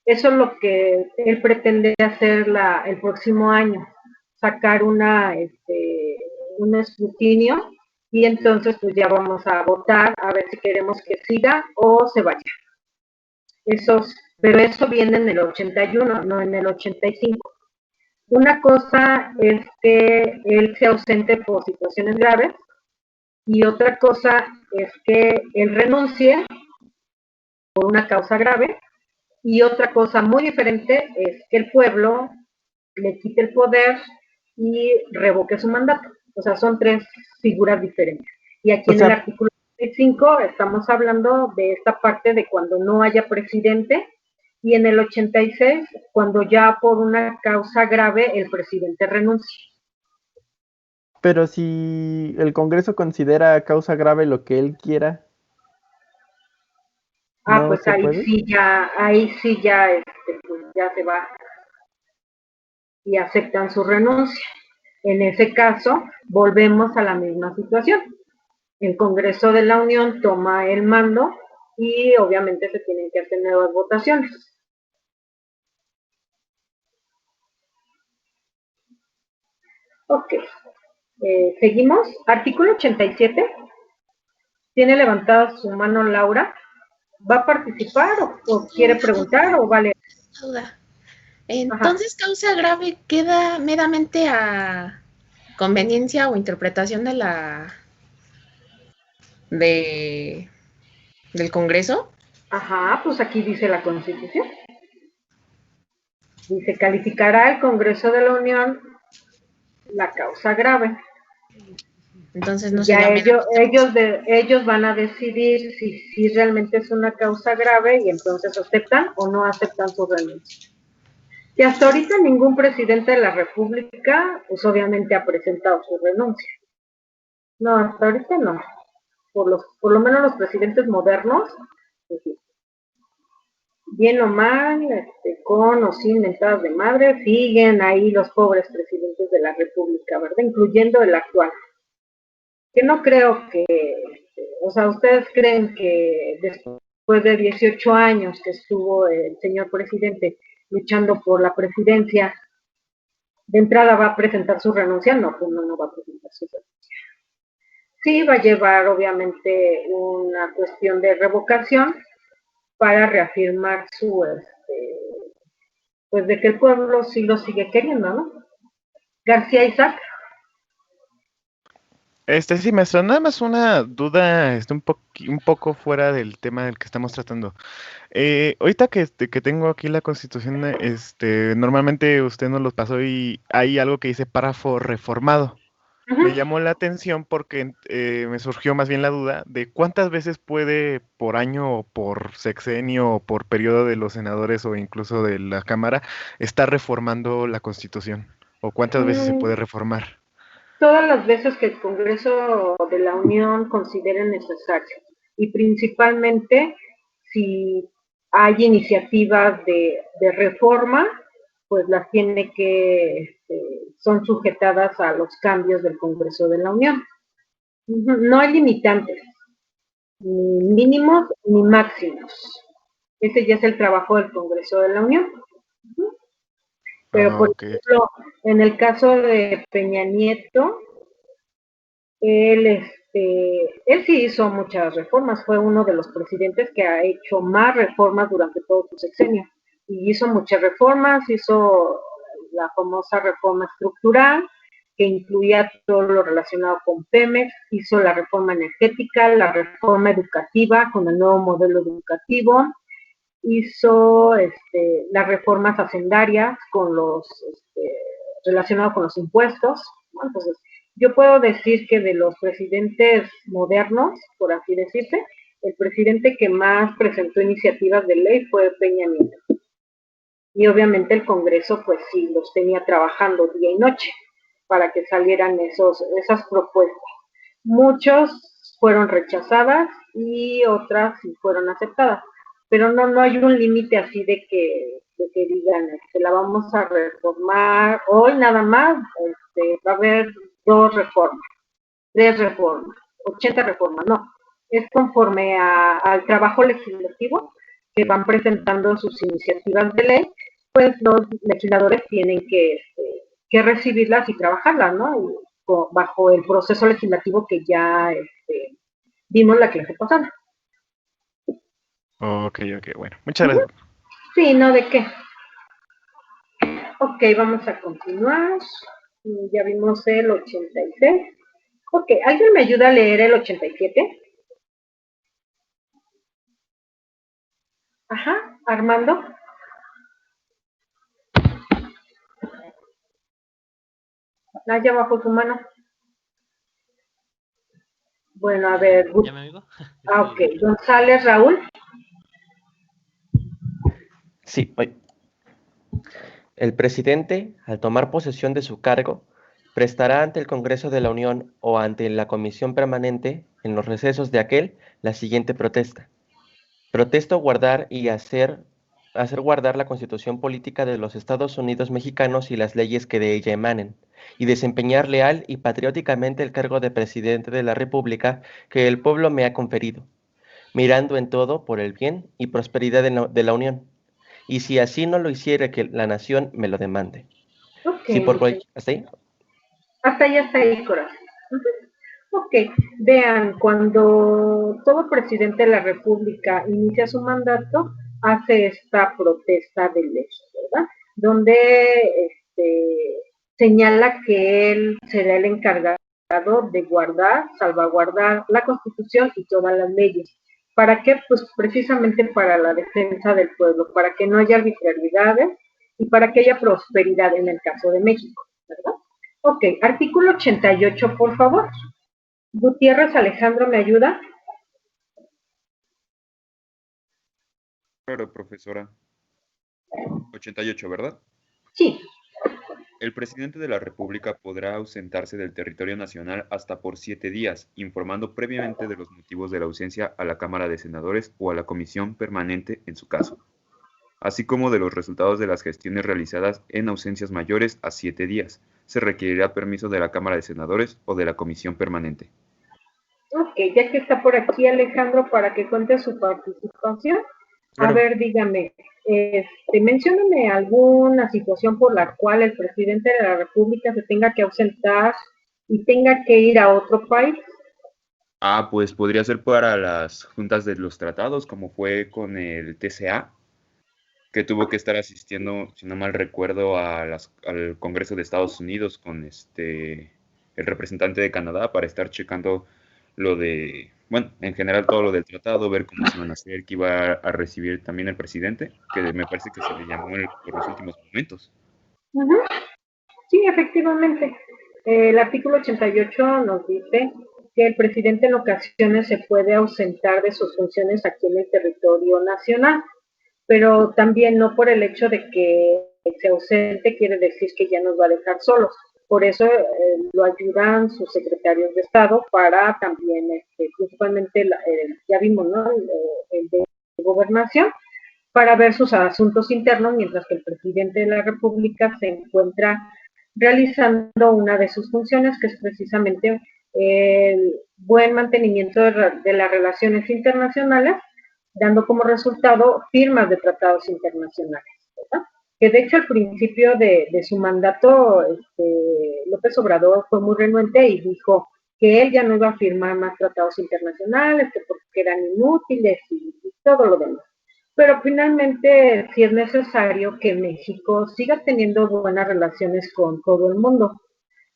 Eso es lo que él pretende hacer el próximo año, sacar un escrutinio y entonces pues ya vamos a votar a ver si queremos que siga o se vaya. Pero eso viene en el 81, no en el 85. Una cosa es que él se ausente por situaciones graves y otra cosa es que él renuncie por una causa grave y otra cosa muy diferente es que el pueblo le quite el poder y revoque su mandato. O sea, son tres figuras diferentes. Y aquí en el artículo 85 estamos hablando de esta parte de cuando no haya presidente y en el 86 cuando ya por una causa grave el presidente renuncie. Pero si el Congreso considera causa grave lo que él quiera, Ah, ¿no pues se puede? ahí sí ya, pues ya se va y aceptan su renuncia. En ese caso, volvemos a la misma situación. El Congreso de la Unión toma el mando y obviamente se tienen que hacer nuevas votaciones. Ok, seguimos. Artículo 87. Tiene levantada su mano Laura. ¿Va a participar o quiere preguntar o vale? Duda. Entonces, causa grave queda meramente a conveniencia o interpretación del Congreso. Ajá, pues aquí dice la Constitución. Dice, calificará el Congreso de la Unión la causa grave. Entonces no ya sería ellos van a decidir si realmente es una causa grave y entonces aceptan o no aceptan su renuncia. Y hasta ahorita ningún presidente de la República, pues obviamente ha presentado su renuncia. No, hasta ahorita no. Por lo menos los presidentes modernos, pues, bien o mal, con o sin mentadas de madre, siguen ahí los pobres presidentes de la República, ¿verdad? Incluyendo el actual. Que no creo que, o sea, ¿ustedes creen que después de 18 años que estuvo el señor presidente luchando por la presidencia, de entrada va a presentar su renuncia? No, pues no va a presentar su renuncia. Sí, va a llevar obviamente una cuestión de revocación para reafirmar pues de que el pueblo sí lo sigue queriendo, ¿no? García Isaac. Sí, maestra, nada más una duda, un poco fuera del tema del que estamos tratando. Ahorita que tengo aquí la Constitución, normalmente usted nos los pasó y hay algo que dice párrafo reformado. Me llamó la atención porque me surgió más bien la duda de cuántas veces puede por año o por sexenio o por periodo de los senadores o incluso de la Cámara estar reformando la Constitución o cuántas veces se puede reformar. Todas las veces que el Congreso de la Unión considere necesario y principalmente si hay iniciativas de reforma, pues las tiene que, son sujetadas a los cambios del Congreso de la Unión. No hay limitantes, ni mínimos ni máximos. Ese ya es el trabajo del Congreso de la Unión. Pero, por ejemplo, en el caso de Peña Nieto, él sí hizo muchas reformas, fue uno de los presidentes que ha hecho más reformas durante todo su sexenio. Y hizo muchas reformas, hizo la famosa reforma estructural, que incluía todo lo relacionado con Pemex, hizo la reforma energética, la reforma educativa con el nuevo modelo educativo, hizo las reformas hacendarias con los relacionados con los impuestos, ¿no? Entonces, yo puedo decir que de los presidentes modernos, por así decirse, el presidente que más presentó iniciativas de ley fue Peña Nieto. Y obviamente el Congreso, pues sí, los tenía trabajando día y noche para que salieran esas propuestas. Muchos fueron rechazadas y otras sí fueron aceptadas. Pero no hay un límite así de que digan, la vamos a reformar hoy nada más, va a haber 2 reformas, 3 reformas, 80 reformas, no. Es conforme al trabajo legislativo que van presentando sus iniciativas de ley, pues los legisladores tienen que recibirlas y trabajarlas, ¿no? Bajo el proceso legislativo que ya vimos la clase pasada. Ok, bueno. Muchas gracias. Sí, no, ¿de qué? Ok, vamos a continuar. Ya vimos el 86. Ok, ¿alguien me ayuda a leer el 87? Ajá, Armando. Allá abajo tu mano. Bueno, a ver. ¿Ya me oigo? Ok, González, Raúl. Sí, voy. El presidente, al tomar posesión de su cargo, prestará ante el Congreso de la Unión o ante la Comisión Permanente, en los recesos de aquel, la siguiente protesta. Protesto guardar y hacer guardar la Constitución Política de los Estados Unidos Mexicanos y las leyes que de ella emanen, y desempeñar leal y patrióticamente el cargo de presidente de la República que el pueblo me ha conferido, mirando en todo por el bien y prosperidad de la Unión, y si así no lo hiciere, que la nación me lo demande. Okay, si por ¿hasta ahí? Hasta ahí, corazón. Ok, vean, cuando todo presidente de la República inicia su mandato, hace esta protesta de ley, ¿verdad? Donde señala que él será el encargado de salvaguardar la Constitución y todas las leyes. ¿Para qué? Pues precisamente para la defensa del pueblo, para que no haya arbitrariedades y para que haya prosperidad en el caso de México, ¿verdad? Ok, artículo 88, por favor. Gutiérrez Alejandro, ¿me ayuda? Claro, profesora. 88, ¿verdad? Sí. El presidente de la República podrá ausentarse del territorio nacional hasta por 7 días, informando previamente de los motivos de la ausencia a la Cámara de Senadores o a la Comisión Permanente en su caso, así como de los resultados de las gestiones realizadas en ausencias mayores a 7 días. Se requerirá permiso de la Cámara de Senadores o de la Comisión Permanente. Ok, ya que está por aquí Alejandro para que cuente su participación, claro. A ver, dígame, mencióname alguna situación por la cual el presidente de la República se tenga que ausentar y tenga que ir a otro país. Pues podría ser para las juntas de los tratados, como fue con el TCA, que tuvo que estar asistiendo, si no mal recuerdo, al Congreso de Estados Unidos con el representante de Canadá para estar checando lo de, bueno, en general todo lo del tratado, ver cómo se iban a hacer, que iba a recibir también el presidente, que me parece que se le llamó por los últimos momentos. Sí, efectivamente. El artículo 88 nos dice que el presidente en ocasiones se puede ausentar de sus funciones aquí en el territorio nacional, pero también no por el hecho de que se ausente quiere decir que ya nos va a dejar solos. Por eso lo ayudan sus secretarios de Estado para también, principalmente, ya vimos, ¿no? El de Gobernación, para ver sus asuntos internos, mientras que el presidente de la República se encuentra realizando una de sus funciones, que es precisamente el buen mantenimiento de las relaciones internacionales, dando como resultado firmas de tratados internacionales, ¿verdad? Que de hecho al principio de su mandato, López Obrador fue muy renuente y dijo que él ya no iba a firmar más tratados internacionales, que porque eran inútiles y todo lo demás. Pero finalmente sí es necesario que México siga teniendo buenas relaciones con todo el mundo.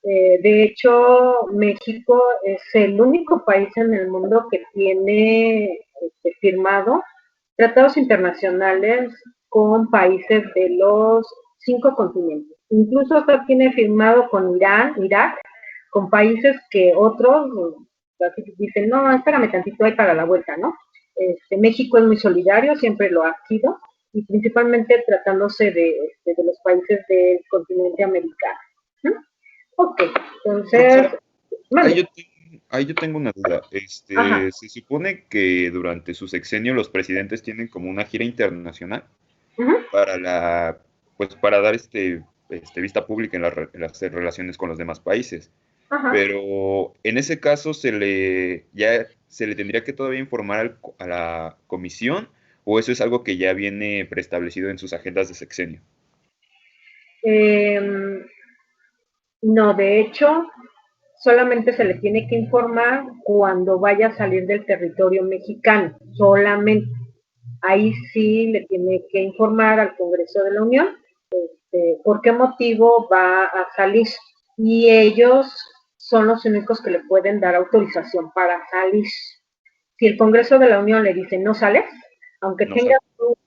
De hecho, México es el único país en el mundo que tiene firmado tratados internacionales con países de los 5 continentes. Incluso hasta tiene firmado con Irán, Irak, con países que otros dicen, no, espérame tantito ahí para la vuelta, ¿no? México es muy solidario, siempre lo ha sido, y principalmente tratándose de los países del continente americano. Ok, entonces... Ahí yo tengo una duda. Se supone que durante su sexenio los presidentes tienen como una gira internacional para para dar vista pública en las relaciones con los demás países. Pero en ese caso se le tendría que todavía informar a la comisión, ¿O eso es algo que ya viene preestablecido en sus agendas de sexenio? No, de hecho, solamente se le tiene que informar cuando vaya a salir del territorio mexicano, solamente. Ahí sí le tiene que informar al Congreso de la Unión por qué motivo va a salir. Y ellos son los únicos que le pueden dar autorización para salir. Si el Congreso de la Unión le dice no sales, aunque No tengas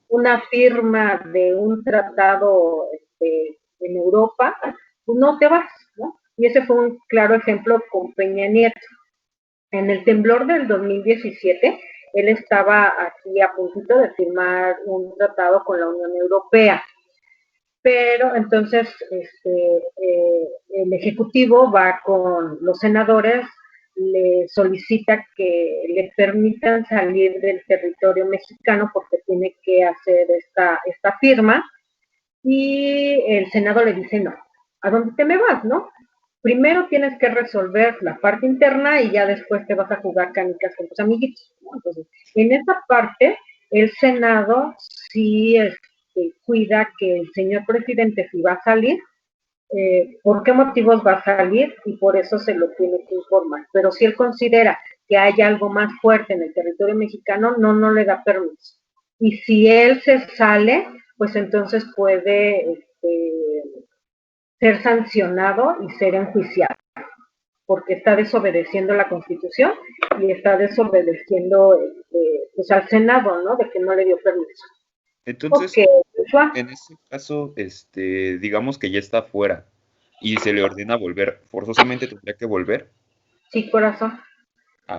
una firma de un tratado en Europa, pues no te vas, ¿no? Y ese fue un claro ejemplo con Peña Nieto. En el temblor del 2017, él estaba aquí a puntito de firmar un tratado con la Unión Europea, pero entonces el Ejecutivo va con los senadores, le solicita que le permitan salir del territorio mexicano porque tiene que hacer esta firma, y el Senado le dice no, ¿a dónde te me vas, no? Primero tienes que resolver la parte interna y ya después te vas a jugar canicas con tus amiguitos, ¿no? Entonces, en esa parte, el Senado sí cuida que el señor presidente, si va a salir, por qué motivos va a salir, y por eso se lo tiene que informar. Pero si él considera que hay algo más fuerte en el territorio mexicano, no le da permiso. Y si él se sale, pues entonces puede ser sancionado y ser enjuiciado, porque está desobedeciendo la Constitución y está desobedeciendo pues al Senado, ¿no? De que no le dio permiso. Entonces, en ese caso, digamos que ya está fuera y se le ordena volver, ¿forzosamente tendría que volver? Sí, corazón.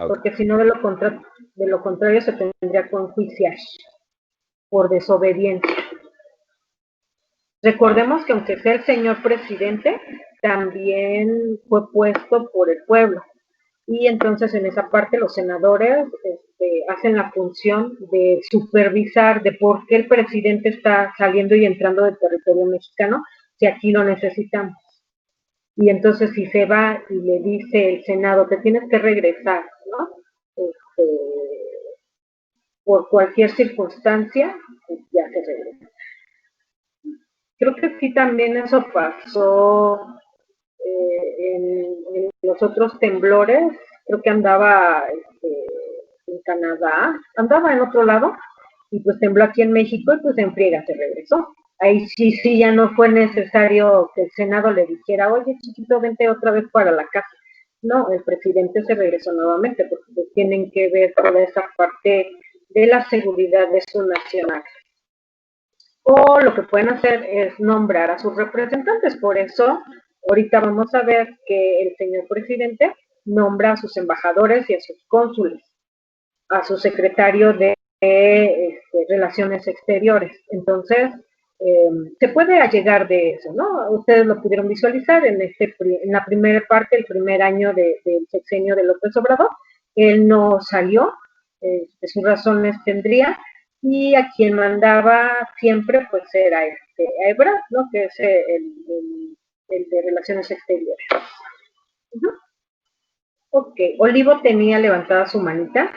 Porque si no, de lo contrario se tendría que enjuiciar por desobediencia. Recordemos que aunque sea el señor presidente, también fue puesto por el pueblo. Y entonces en esa parte los senadores hacen la función de supervisar de por qué el presidente está saliendo y entrando del territorio mexicano, si aquí lo necesitamos. Y entonces si se va y le dice el Senado, te tienes que regresar, ¿no? Por cualquier circunstancia, pues ya se regresa. Creo que sí también eso pasó en los otros temblores. Creo que andaba en Canadá, andaba en otro lado, y pues tembló aquí en México y pues en friega se regresó. Ahí sí ya no fue necesario que el Senado le dijera, oye chiquito, vente otra vez para la casa. No, el presidente se regresó nuevamente porque pues tienen que ver toda esa parte de la seguridad de su nacional. O lo que pueden hacer es nombrar a sus representantes. Por eso, ahorita vamos a ver que el señor presidente nombra a sus embajadores y a sus cónsules, a su secretario de Relaciones Exteriores. Entonces, se puede allegar de eso, ¿no? Ustedes lo pudieron visualizar en la primera parte, el primer año del sexenio de López Obrador. Él no salió, sus razones tendría, y a quien mandaba siempre pues era a Ebrard, ¿no? Que es el de Relaciones Exteriores. Ok, Olivo tenía levantada su manita.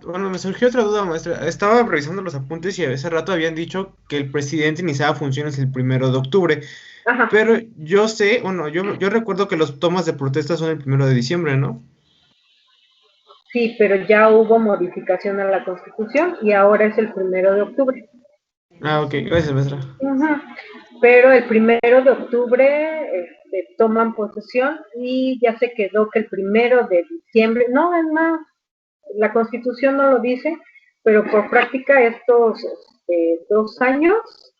Bueno, me surgió otra duda, maestra. Estaba revisando los apuntes y hace rato habían dicho que el presidente iniciaba funciones el 1 de octubre. Ajá. Pero yo sé, yo recuerdo que los tomas de protesta son el 1 de diciembre, ¿no? Sí, pero ya hubo modificación a la Constitución y ahora es el 1 de octubre. Ah, ok, gracias, maestra. Pero el 1 de octubre toman posesión y ya se quedó que el 1 de diciembre, no, es más, la Constitución no lo dice, pero por práctica estos 2 años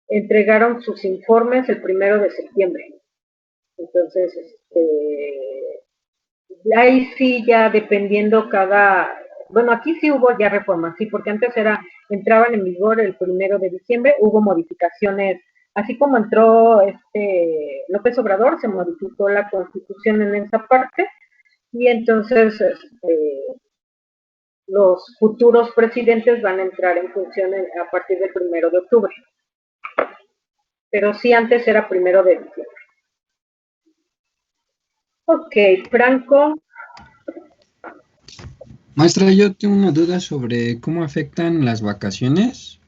entregaron sus informes el 1 de septiembre. Entonces, ahí sí ya dependiendo bueno, aquí sí hubo ya reformas, sí, porque antes entraban en vigor el 1 de diciembre, hubo modificaciones, así como entró López Obrador, se modificó la Constitución en esa parte, y entonces los futuros presidentes van a entrar en funciones a partir del 1 de octubre. Pero sí antes era 1 de diciembre. Ok, Franco. Maestra, yo tengo una duda sobre cómo afectan las vacaciones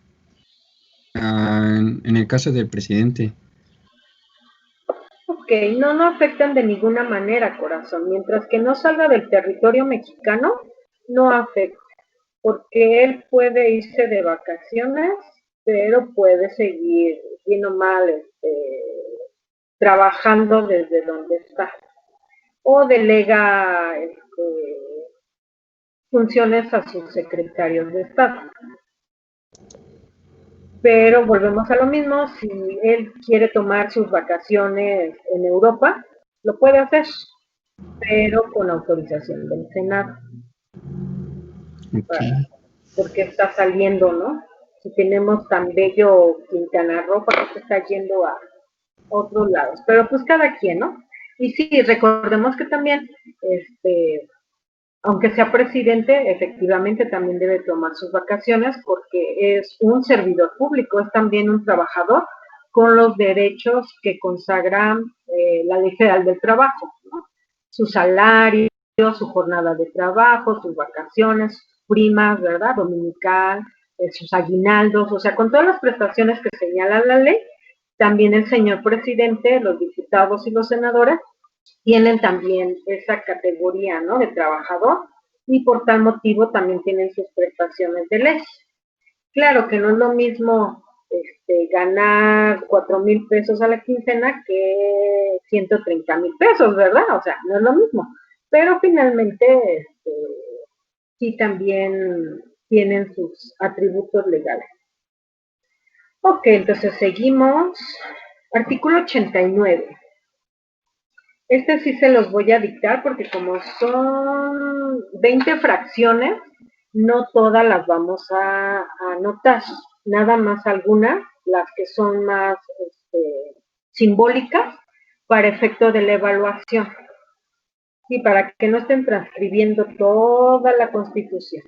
en el caso del presidente. Ok, no afectan de ninguna manera, corazón. Mientras que no salga del territorio mexicano, no afecta, porque él puede irse de vacaciones, pero puede seguir, bien o mal, trabajando desde donde está. O delega funciones a sus secretarios de Estado. Pero volvemos a lo mismo, si él quiere tomar sus vacaciones en Europa, lo puede hacer, pero con autorización del Senado. Porque está saliendo, ¿no? Si tenemos tan bello Quintana Roo, ¿para qué está yendo a otros lados? Pero pues cada quien, ¿no? Y sí, recordemos que también, aunque sea presidente, efectivamente también debe tomar sus vacaciones porque es un servidor público, es también un trabajador con los derechos que consagran la Ley Federal del Trabajo, ¿no? Su salario, su jornada de trabajo, sus vacaciones, sus primas, ¿verdad? Dominical, sus aguinaldos, o sea, con todas las prestaciones que señala la ley, también el señor presidente, los diputados y los senadores tienen también esa categoría, ¿no? De trabajador y por tal motivo también tienen sus prestaciones de ley. Claro que no es lo mismo ganar 4,000 pesos a la quincena que 130,000 pesos, ¿verdad? O sea, no es lo mismo. Pero finalmente sí también tienen sus atributos legales. Ok, entonces seguimos. Artículo 89. Este sí se los voy a dictar porque como son 20 fracciones, no todas las vamos a anotar, nada más algunas, las que son más simbólicas para efecto de la evaluación y para que no estén transcribiendo toda la Constitución.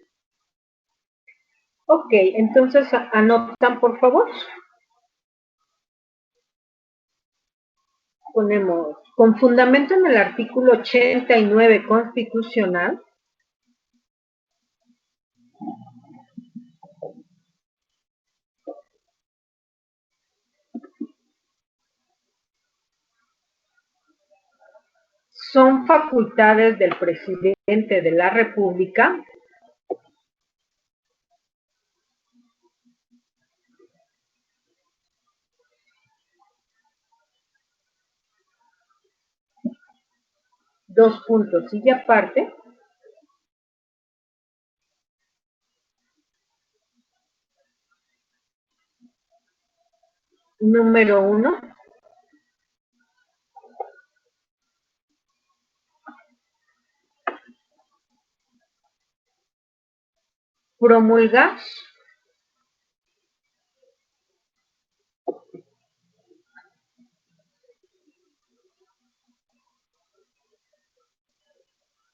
Ok, entonces anotan por favor. Ponemos, con fundamento en el artículo 89 constitucional, son facultades del presidente de la República dos puntos y aparte, número 1, promulgar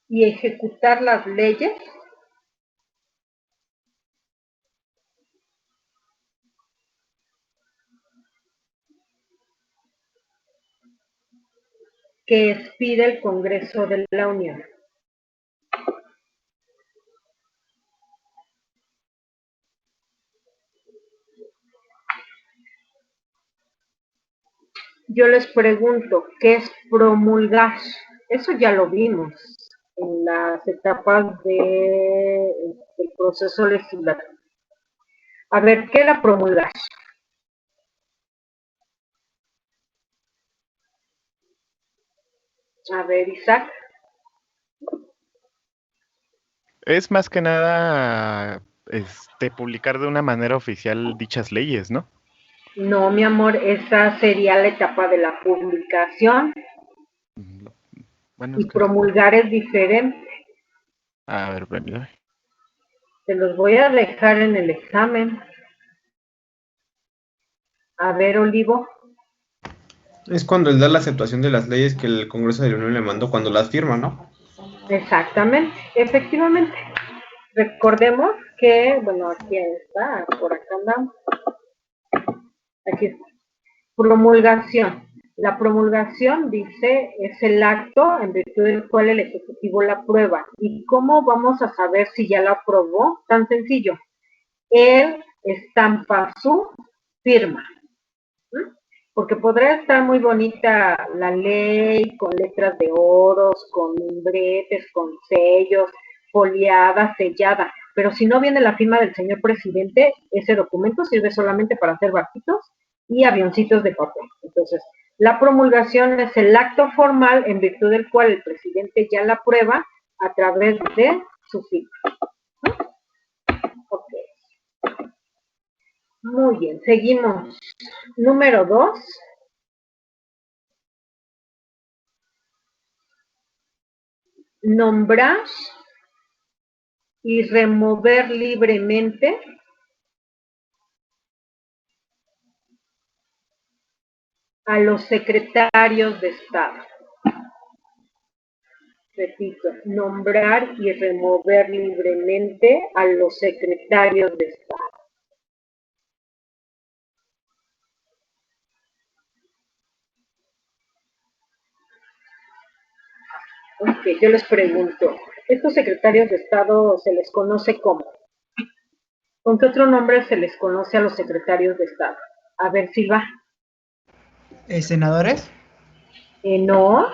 y ejecutar las leyes que expide el Congreso de la Unión. Yo les pregunto, ¿qué es promulgar? Eso ya lo vimos en las etapas del proceso legislativo. A ver, ¿qué era promulgar? A ver, Isaac. Es más que nada publicar de una manera oficial dichas leyes, ¿no? No, mi amor, esa sería la etapa de la publicación. Bueno, y promulgar es diferente. A ver, permítame. Se los voy a dejar en el examen. A ver, Olivo. Es cuando él da la aceptación de las leyes que el Congreso de la Unión le mandó, cuando las firma, ¿no? Exactamente, efectivamente. Recordemos que, bueno, aquí está, por acá andamos. Aquí está. Promulgación. La promulgación, dice, es el acto en virtud del cual el Ejecutivo la aprueba. ¿Y cómo vamos a saber si ya la aprobó? Tan sencillo. Él estampa su firma. Porque podrá estar muy bonita la ley, con letras de oros, con membretes, con sellos, foliada, sellada, pero si no viene la firma del señor presidente, ese documento sirve solamente para hacer barquitos y avioncitos de papel. Entonces, la promulgación es el acto formal en virtud del cual el presidente ya la aprueba a través de su firma. Ok. Muy bien, seguimos. Número 2. Nombrar y remover libremente a los secretarios de Estado. Repito, nombrar y remover libremente a los secretarios de Estado. Ok, yo les pregunto, ¿estos secretarios de Estado se les conoce cómo? ¿Con qué otro nombre se les conoce a los secretarios de Estado? A ver, Silva. ¿Senadores? No.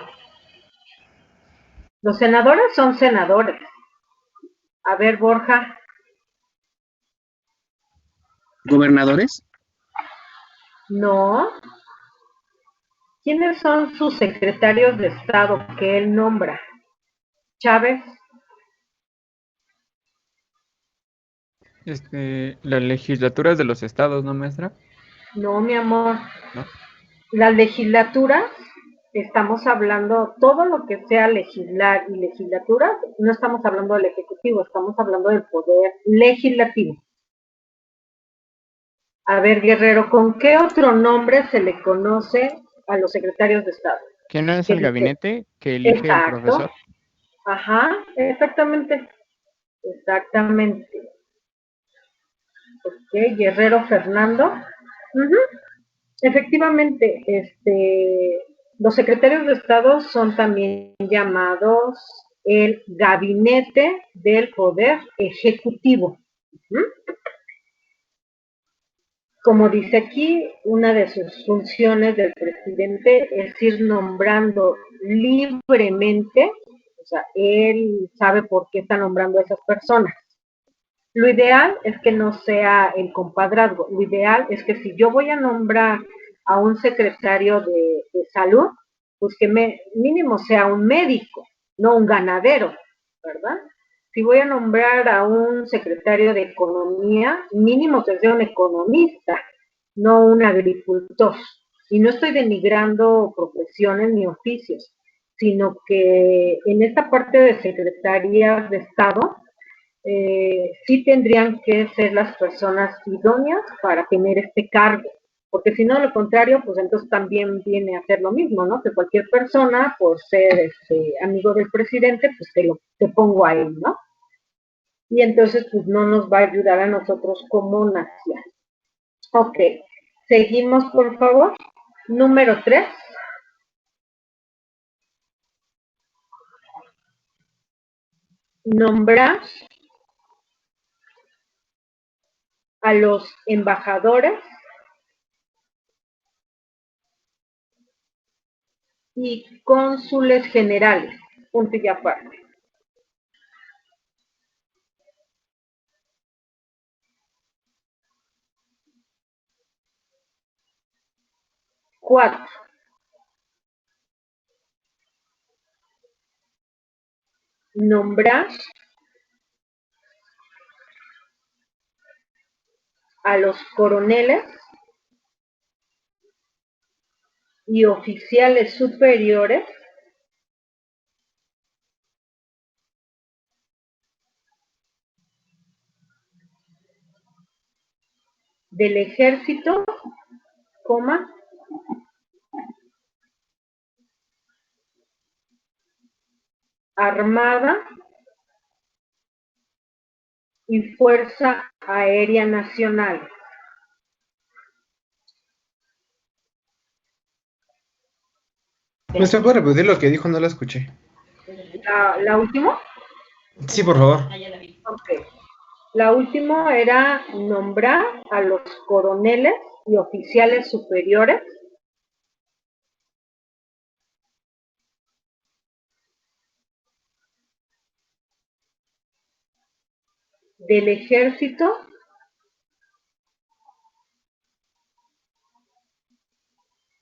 Los senadores son senadores. A ver, Borja. ¿Gobernadores? No. ¿Quiénes son sus secretarios de Estado que él nombra? Chávez. Las legislaturas de los estados, ¿no, maestra? No, mi amor. ¿No? Las legislaturas, estamos hablando, todo lo que sea legislar y legislaturas, no estamos hablando del Ejecutivo, estamos hablando del poder legislativo. A ver, Guerrero, ¿con qué otro nombre se le conoce a los secretarios de Estado? ¿Que no es el gabinete que elige el profesor? Ajá, exactamente. Exactamente. Ok, Guerrero Fernando. Efectivamente, los secretarios de Estado son también llamados el gabinete del poder ejecutivo. Como dice aquí, una de sus funciones del presidente es ir nombrando libremente, o sea, él sabe por qué está nombrando a esas personas. Lo ideal es que no sea el compadrazgo, lo ideal es que si yo voy a nombrar a un secretario de salud, pues que mínimo sea un médico, no un ganadero, ¿verdad? Si voy a nombrar a un secretario de economía, mínimo que sea un economista, no un agricultor. Y no estoy denigrando profesiones ni oficios, sino que en esta parte de secretarías de Estado, sí tendrían que ser las personas idóneas para tener este cargo, porque si no, lo contrario, pues entonces también viene a ser lo mismo, ¿no? Que cualquier persona, por ser amigo del presidente, pues te pongo ahí, ¿no? Y entonces, pues no nos va a ayudar a nosotros como nación. Ok, seguimos, por favor. Número 3. Nombrar a los embajadores y cónsules generales, punto y aparte. 4. Nombrar a los coroneles y oficiales superiores del ejército, armada y fuerza aérea nacional. ¿Me se puede repetir lo que dijo? No la escuché. ¿La última? Sí, por favor. Ok. La última era nombrar a los coroneles y oficiales superiores del ejército,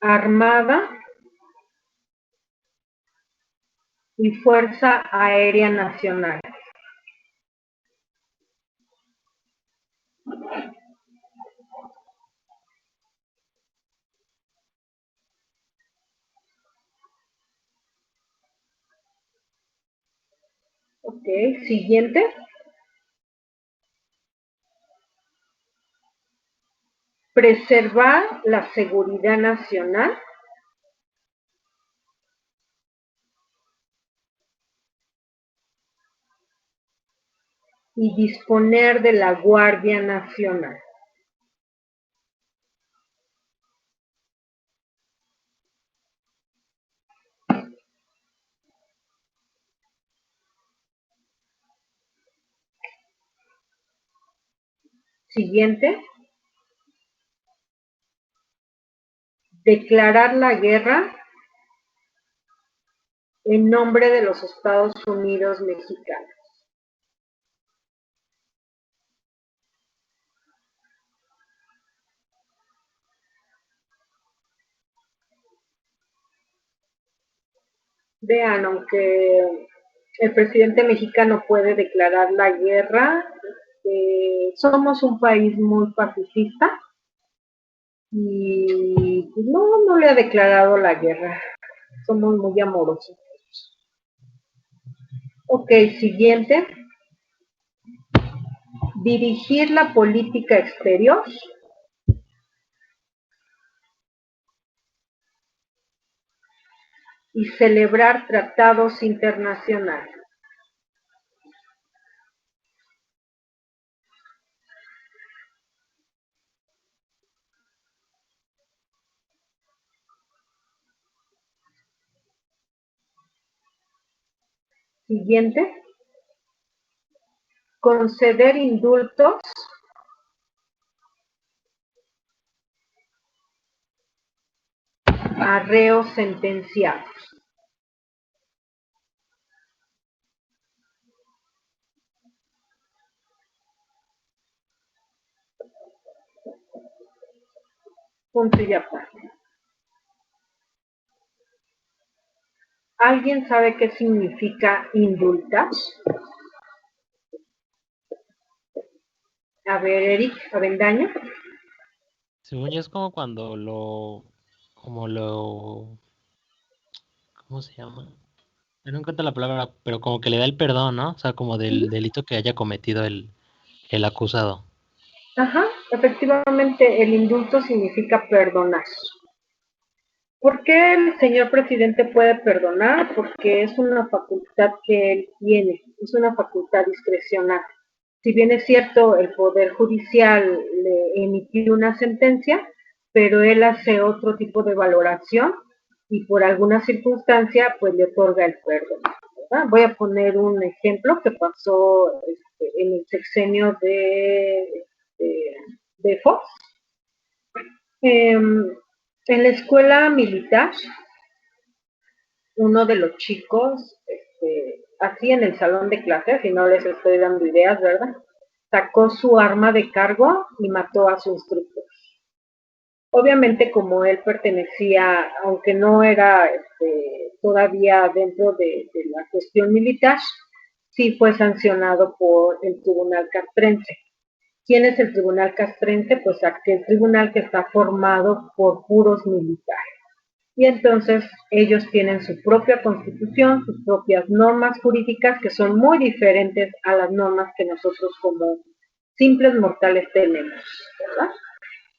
armada y Fuerza Aérea Nacional. Ok, siguiente. Preservar la seguridad nacional y disponer de la Guardia Nacional. Siguiente. Declarar la guerra en nombre de los Estados Unidos mexicanos. Vean, aunque el presidente mexicano puede declarar la guerra, somos un país muy pacifista y no le ha declarado la guerra. Somos muy amorosos. Ok, siguiente. Dirigir la política exterior y celebrar tratados internacionales. Siguiente. Conceder indultos a reos sentenciados. Punto y aparte. ¿Alguien sabe qué significa indultar? A ver, Eric Avendaño. Según yo es como cuando ¿cómo se llama? No encuentro la palabra, pero como que le da el perdón, ¿no? O sea, como del delito que haya cometido el acusado. Ajá, efectivamente, el indulto significa perdonar. ¿Por qué el señor presidente puede perdonar? Porque es una facultad que él tiene, es una facultad discrecional. Si bien es cierto, el Poder Judicial le emitió una sentencia, pero él hace otro tipo de valoración y por alguna circunstancia, pues le otorga el perdón, ¿verdad? Voy a poner un ejemplo que pasó en el sexenio de Fox. En la escuela militar, uno de los chicos, así en el salón de clases, y no les estoy dando ideas, ¿verdad? Sacó su arma de cargo y mató a su instructor. Obviamente, como él pertenecía, aunque no era todavía dentro de la cuestión militar, sí fue sancionado por el Tribunal Castrense. ¿Quién es el Tribunal Castrense? Pues aquel tribunal que está formado por puros militares. Y entonces ellos tienen su propia constitución, sus propias normas jurídicas que son muy diferentes a las normas que nosotros como simples mortales tenemos, ¿verdad?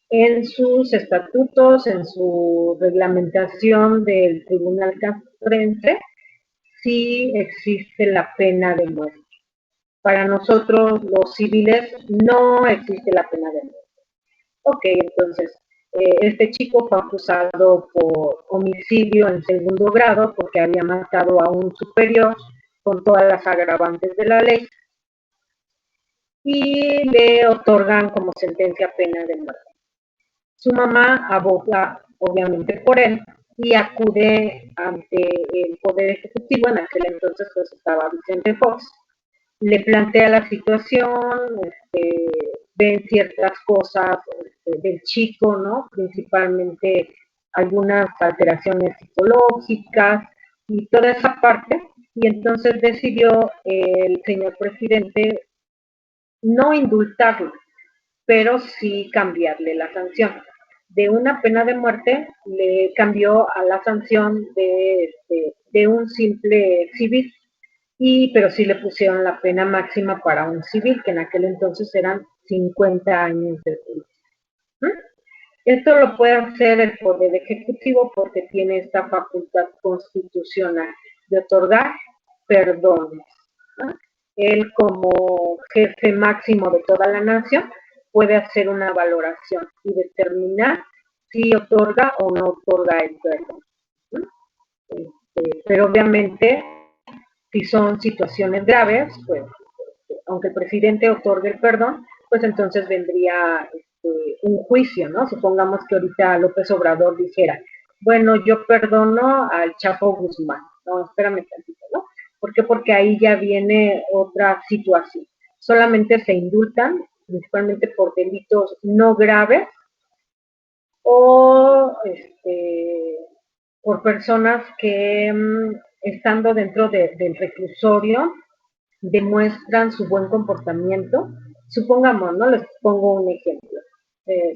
En sus estatutos, en su reglamentación del Tribunal Castrense, sí existe la pena de muerte. Para nosotros, los civiles, no existe la pena de muerte. Ok, entonces, Este chico fue acusado por homicidio en segundo grado porque había matado a un superior con todas las agravantes de la ley y le otorgan como sentencia pena de muerte. Su mamá aboga obviamente por él y acude ante el Poder Ejecutivo, en aquel entonces pues estaba Vicente Fox, le plantea la situación, ven ciertas cosas del chico, ¿no? Principalmente algunas alteraciones psicológicas y toda esa parte, y entonces decidió el señor presidente no indultarlo, pero sí cambiarle la sanción. De una pena de muerte le cambió a la sanción de un simple civil, pero sí le pusieron la pena máxima para un civil, que en aquel entonces eran 50 años de prisión. Esto lo puede hacer el Poder Ejecutivo porque tiene esta facultad constitucional de otorgar perdones, ¿no? Él, como jefe máximo de toda la nación, puede hacer una valoración y determinar si otorga o no otorga el perdón, ¿no? Pero obviamente, si son situaciones graves, pues aunque el presidente otorgue el perdón, pues entonces vendría un juicio, ¿no? Supongamos que ahorita López Obrador dijera, bueno, yo perdono al Chapo Guzmán. No, espérame tantito, ¿no? ¿Por qué? Porque ahí ya viene otra situación. Solamente se indultan, principalmente por delitos no graves o por personas que estando dentro del reclusorio demuestran su buen comportamiento. Supongamos, ¿no? Les pongo un ejemplo.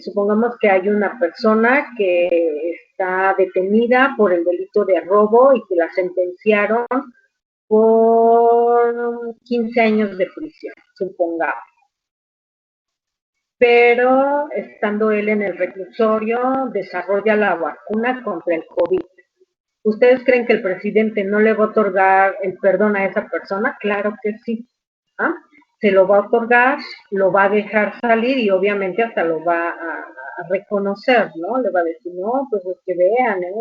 Supongamos que hay una persona que está detenida por el delito de robo y que la sentenciaron por 15 años de prisión, supongamos. Pero estando él en el reclusorio, desarrolla la vacuna contra el COVID. ¿Ustedes creen que el presidente no le va a otorgar el perdón a esa persona? Claro que sí. ¿Ah? Se lo va a otorgar, lo va a dejar salir y obviamente hasta lo va a reconocer, ¿no? Le va a decir, no, pues es que vean, ¿eh?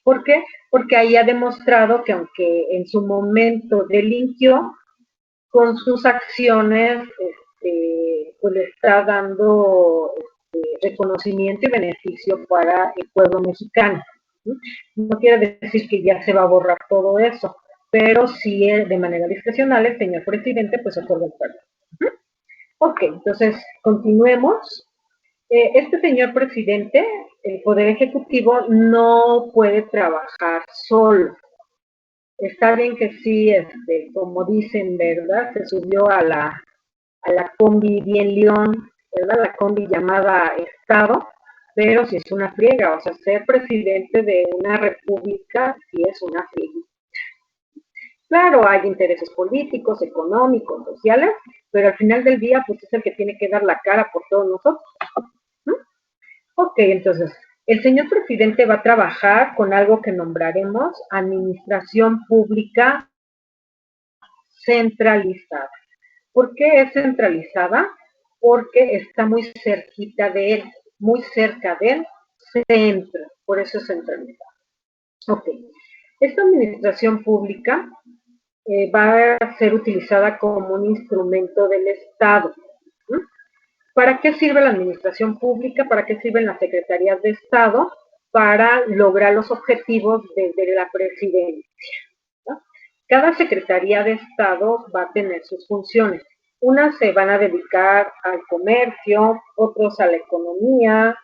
¿Por qué? Porque ahí ha demostrado que aunque en su momento delinquió, con sus acciones, pues le está dando reconocimiento y beneficio para el pueblo mexicano. No quiere decir que ya se va a borrar todo eso, pero sí de manera discrecional el señor presidente pues otorga el perdón. Ok, entonces continuemos. Este señor presidente, el Poder Ejecutivo, no puede trabajar solo. Está bien que sí, como dicen, ¿verdad? Se subió a la combi bien león, ¿verdad? La combi llamada Estado, pero si es una friega, o sea, ser presidente de una república sí es una friega. Claro, hay intereses políticos, económicos, sociales, pero al final del día, pues es el que tiene que dar la cara por todos nosotros. ¿Mm? Ok, entonces, el señor presidente va a trabajar con algo que nombraremos Administración Pública Centralizada. ¿Por qué es centralizada? Porque está muy cerquita de él, muy cerca del centro, por eso es centralizada. Ok, esta administración pública va a ser utilizada como un instrumento del Estado. ¿Mm? ¿Para qué sirve la administración pública? ¿Para qué sirven las secretarías de Estado? Para lograr los objetivos desde la presidencia, ¿no? Cada secretaría de Estado va a tener sus funciones. Unas se van a dedicar al comercio, otros a la economía,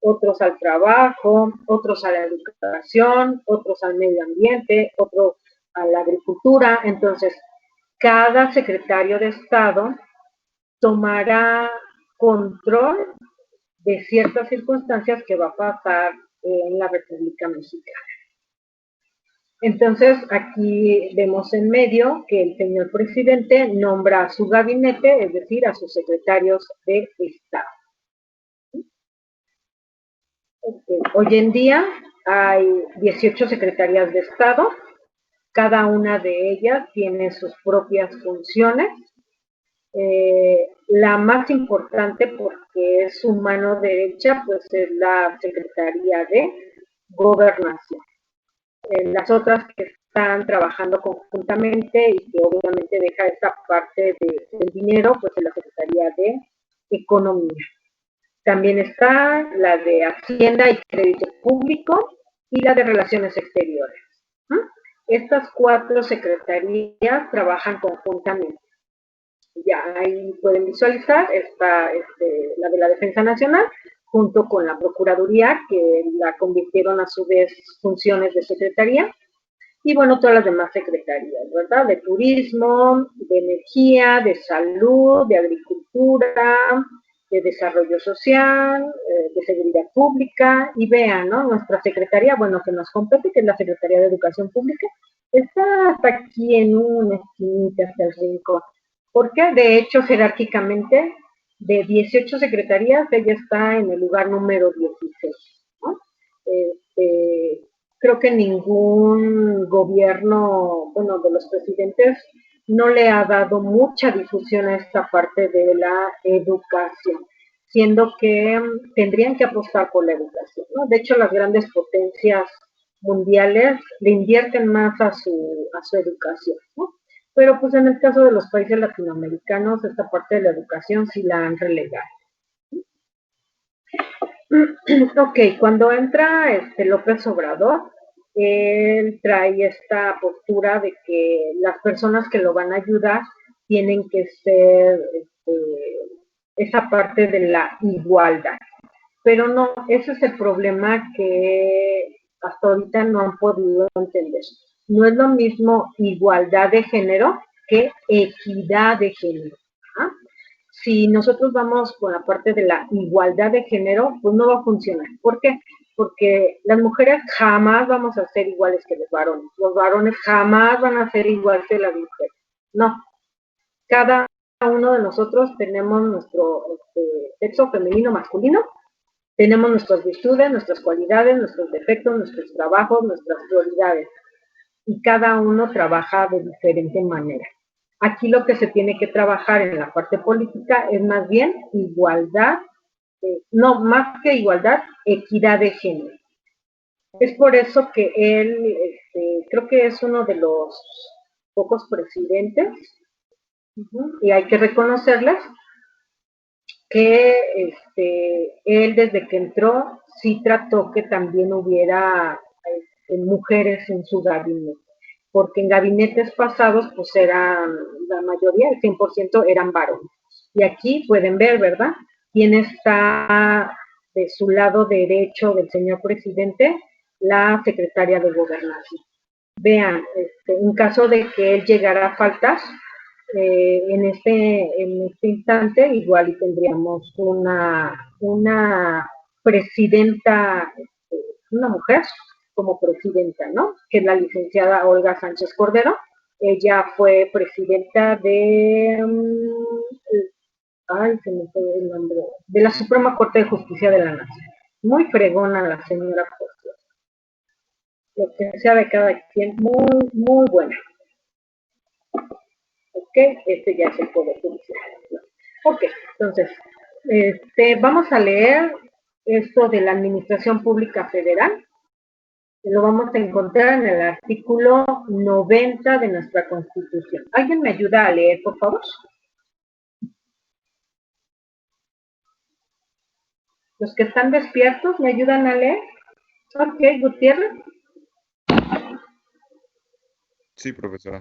otros al trabajo, otros a la educación, otros al medio ambiente, otros a la agricultura. Entonces, cada secretario de Estado tomará control de ciertas circunstancias que va a pasar en la República Mexicana. Entonces, aquí vemos en medio que el señor presidente nombra a su gabinete, es decir, a sus secretarios de Estado. Hoy en día hay 18 secretarías de Estado, cada una de ellas tiene sus propias funciones La más importante, porque es su mano derecha, pues es la Secretaría de Gobernación. Las otras que están trabajando conjuntamente y que obviamente deja esta parte del dinero, pues es la Secretaría de Economía. También está la de Hacienda y Crédito Público y la de Relaciones Exteriores. Estas 4 secretarías trabajan conjuntamente. Ya ahí pueden visualizar, está la de la Defensa Nacional, junto con la Procuraduría, que la convirtieron a su vez funciones de secretaría, y bueno, todas las demás secretarías, ¿verdad? De turismo, de energía, de salud, de agricultura, de desarrollo social, de seguridad pública, y vean, ¿no? Nuestra secretaría, bueno, que nos compete, que es la Secretaría de Educación Pública, está hasta aquí en una esquinita, hasta el rincón. Porque de hecho, jerárquicamente, de 18 secretarías, ella está en el lugar número 16, ¿no? Creo que ningún gobierno, bueno, de los presidentes, no le ha dado mucha difusión a esta parte de la educación, siendo que tendrían que apostar por la educación, ¿no? De hecho, las grandes potencias mundiales le invierten más a su educación, ¿no? Pero pues en el caso de los países latinoamericanos, esta parte de la educación sí la han relegado. Ok, cuando entra López Obrador, él trae esta postura de que las personas que lo van a ayudar tienen que ser esa parte de la igualdad. Pero no, ese es el problema que hasta ahorita no han podido entender. No es lo mismo igualdad de género que equidad de género. ¿Ah? Si nosotros vamos con la parte de la igualdad de género, pues no va a funcionar. ¿Por qué? Porque las mujeres jamás vamos a ser iguales que los varones jamás van a ser iguales que las mujeres. No, cada uno de nosotros tenemos nuestro sexo femenino, masculino, tenemos nuestras virtudes, nuestras cualidades, nuestros defectos, nuestros trabajos, nuestras prioridades, y cada uno trabaja de diferente manera. Aquí lo que se tiene que trabajar en la parte política es más bien igualdad, no, más que igualdad, equidad de género. Es por eso que él, creo que es uno de los pocos presidentes, y hay que reconocerles, que él desde que entró sí trató que también hubiera mujeres en su gabinete, porque en gabinetes pasados pues eran, la mayoría, el 100% eran varones. Y aquí pueden ver, ¿verdad? ¿Quién está de su lado derecho del señor presidente? La secretaria de Gobernación. Vean, en caso de que él llegara a faltar, en este instante igual y tendríamos una presidenta, una mujer como presidenta, ¿no? Que es la licenciada Olga Sánchez Cordero. Ella fue presidenta de, se me fue el nombre, de la Suprema Corte de Justicia de la Nación. Muy fregona la señora Cordero. Lo que sea de cada quien, muy, muy buena. Ok, ya es el poder judicial. Ok, entonces, vamos a leer esto de la Administración Pública Federal. Lo vamos a encontrar en el artículo 90 de nuestra Constitución. ¿Alguien me ayuda a leer, por favor? Los que están despiertos, ¿me ayudan a leer? Ok, Gutiérrez. Sí, profesora.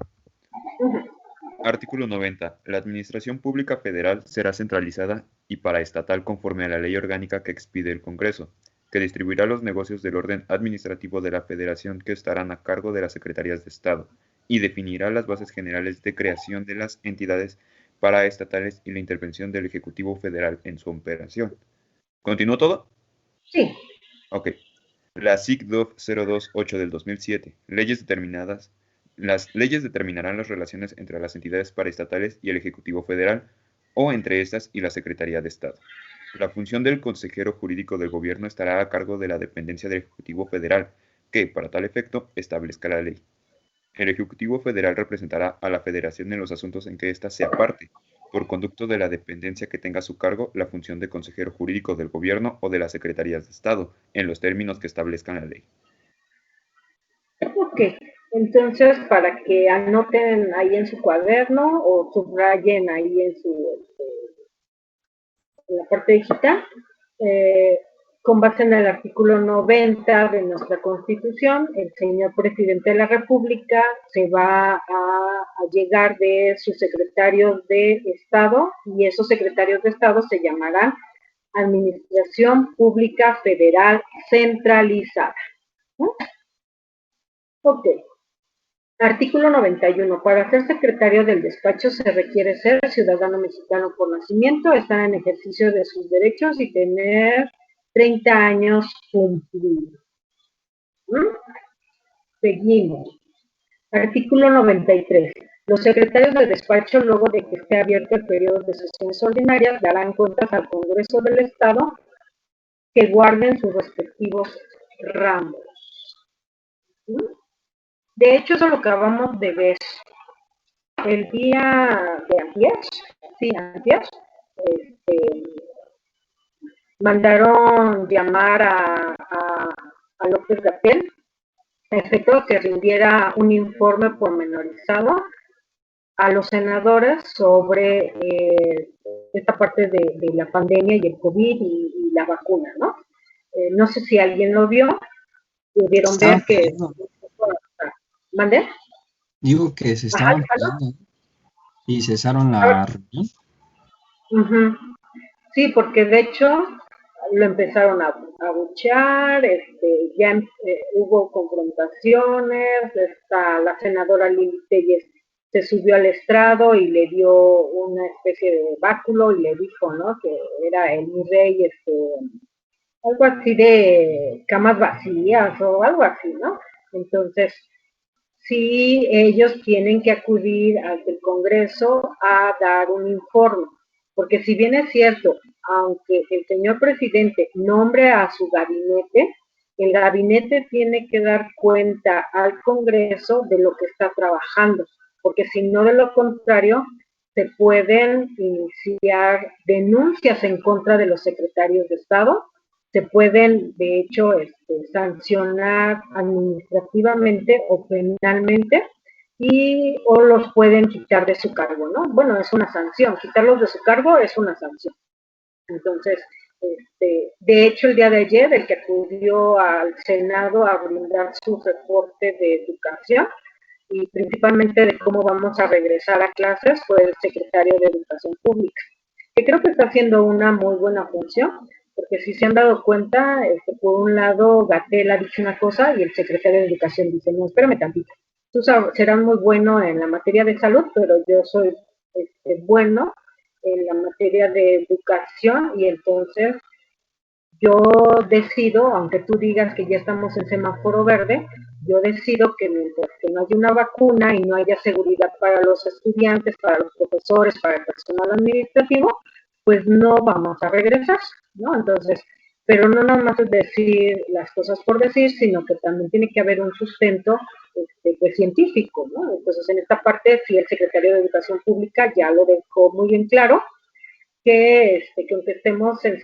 Artículo 90. La Administración Pública Federal será centralizada y paraestatal conforme a la ley orgánica que expide el Congreso, que distribuirá los negocios del orden administrativo de la Federación que estarán a cargo de las Secretarías de Estado y definirá las bases generales de creación de las entidades paraestatales y la intervención del Ejecutivo Federal en su operación. ¿Continúo todo? Sí. Ok. La SIC-DOF 028 del 2007. Las leyes determinarán las relaciones entre las entidades paraestatales y el Ejecutivo Federal, o entre estas y la Secretaría de Estado. La función del consejero jurídico del gobierno estará a cargo de la dependencia del Ejecutivo Federal, que, para tal efecto, establezca la ley. El Ejecutivo Federal representará a la Federación en los asuntos en que ésta sea parte, por conducto de la dependencia que tenga a su cargo la función de consejero jurídico del gobierno o de las secretarías de Estado, en los términos que establezcan la ley. Ok, entonces para que anoten ahí en su cuaderno o subrayen ahí en la parte digital, con base en el artículo 90 de nuestra Constitución, el señor presidente de la República se va a llegar de sus secretarios de Estado y esos secretarios de Estado se llamarán Administración Pública Federal Centralizada. ¿No? Ok. Artículo 91. Para ser secretario del despacho se requiere ser ciudadano mexicano por nacimiento, estar en ejercicio de sus derechos y tener 30 años cumplidos. Seguimos. Artículo 93. Los secretarios de despacho, luego de que esté abierto el periodo de sesiones ordinarias, darán cuentas al Congreso del Estado que guarden sus respectivos ramos. De hecho, eso lo acabamos de ver el día de antier, sí, antier, mandaron llamar a López-Gatell a efecto de que rindiera un informe pormenorizado a los senadores sobre esta parte de la pandemia y el COVID y la vacuna, ¿no? No sé si alguien lo vio, pudieron ver que... ¿Mandé? Digo que se estaban peleando y cesaron la reunión. Sí, porque de hecho lo empezaron a abuchear, ya hubo confrontaciones, la senadora Lili Telles se subió al estrado y le dio una especie de báculo y le dijo, ¿no?, que era el mi rey, algo así de camas vacías o algo así, ¿no? Entonces, sí, ellos tienen que acudir ante el Congreso a dar un informe, porque si bien es cierto, aunque el señor presidente nombre a su gabinete, el gabinete tiene que dar cuenta al Congreso de lo que está trabajando, porque si no, de lo contrario, se pueden iniciar denuncias en contra de los secretarios de Estado, se pueden, de hecho, sancionar administrativamente o penalmente o los pueden quitar de su cargo, ¿no? Bueno, es una sanción, quitarlos de su cargo es una sanción. Entonces, de hecho, el día de ayer, el que acudió al Senado a brindar su reporte de educación y principalmente de cómo vamos a regresar a clases fue el secretario de Educación Pública, que creo que está haciendo una muy buena función, porque si se han dado cuenta, por un lado Gatell ha dicho una cosa y el secretario de Educación dice, no, espérame tantito, tú serás muy bueno en la materia de salud, pero yo soy bueno en la materia de educación y entonces yo decido, aunque tú digas que ya estamos en semáforo verde, yo decido que mientras que no haya una vacuna y no haya seguridad para los estudiantes, para los profesores, para el personal administrativo, pues no vamos a regresar, ¿no? Entonces, pero no nomás es decir las cosas por decir, sino que también tiene que haber un sustento pues, científico, ¿no? Entonces, en esta parte, sí, el secretario de Educación Pública ya lo dejó muy bien claro, que aunque estemos en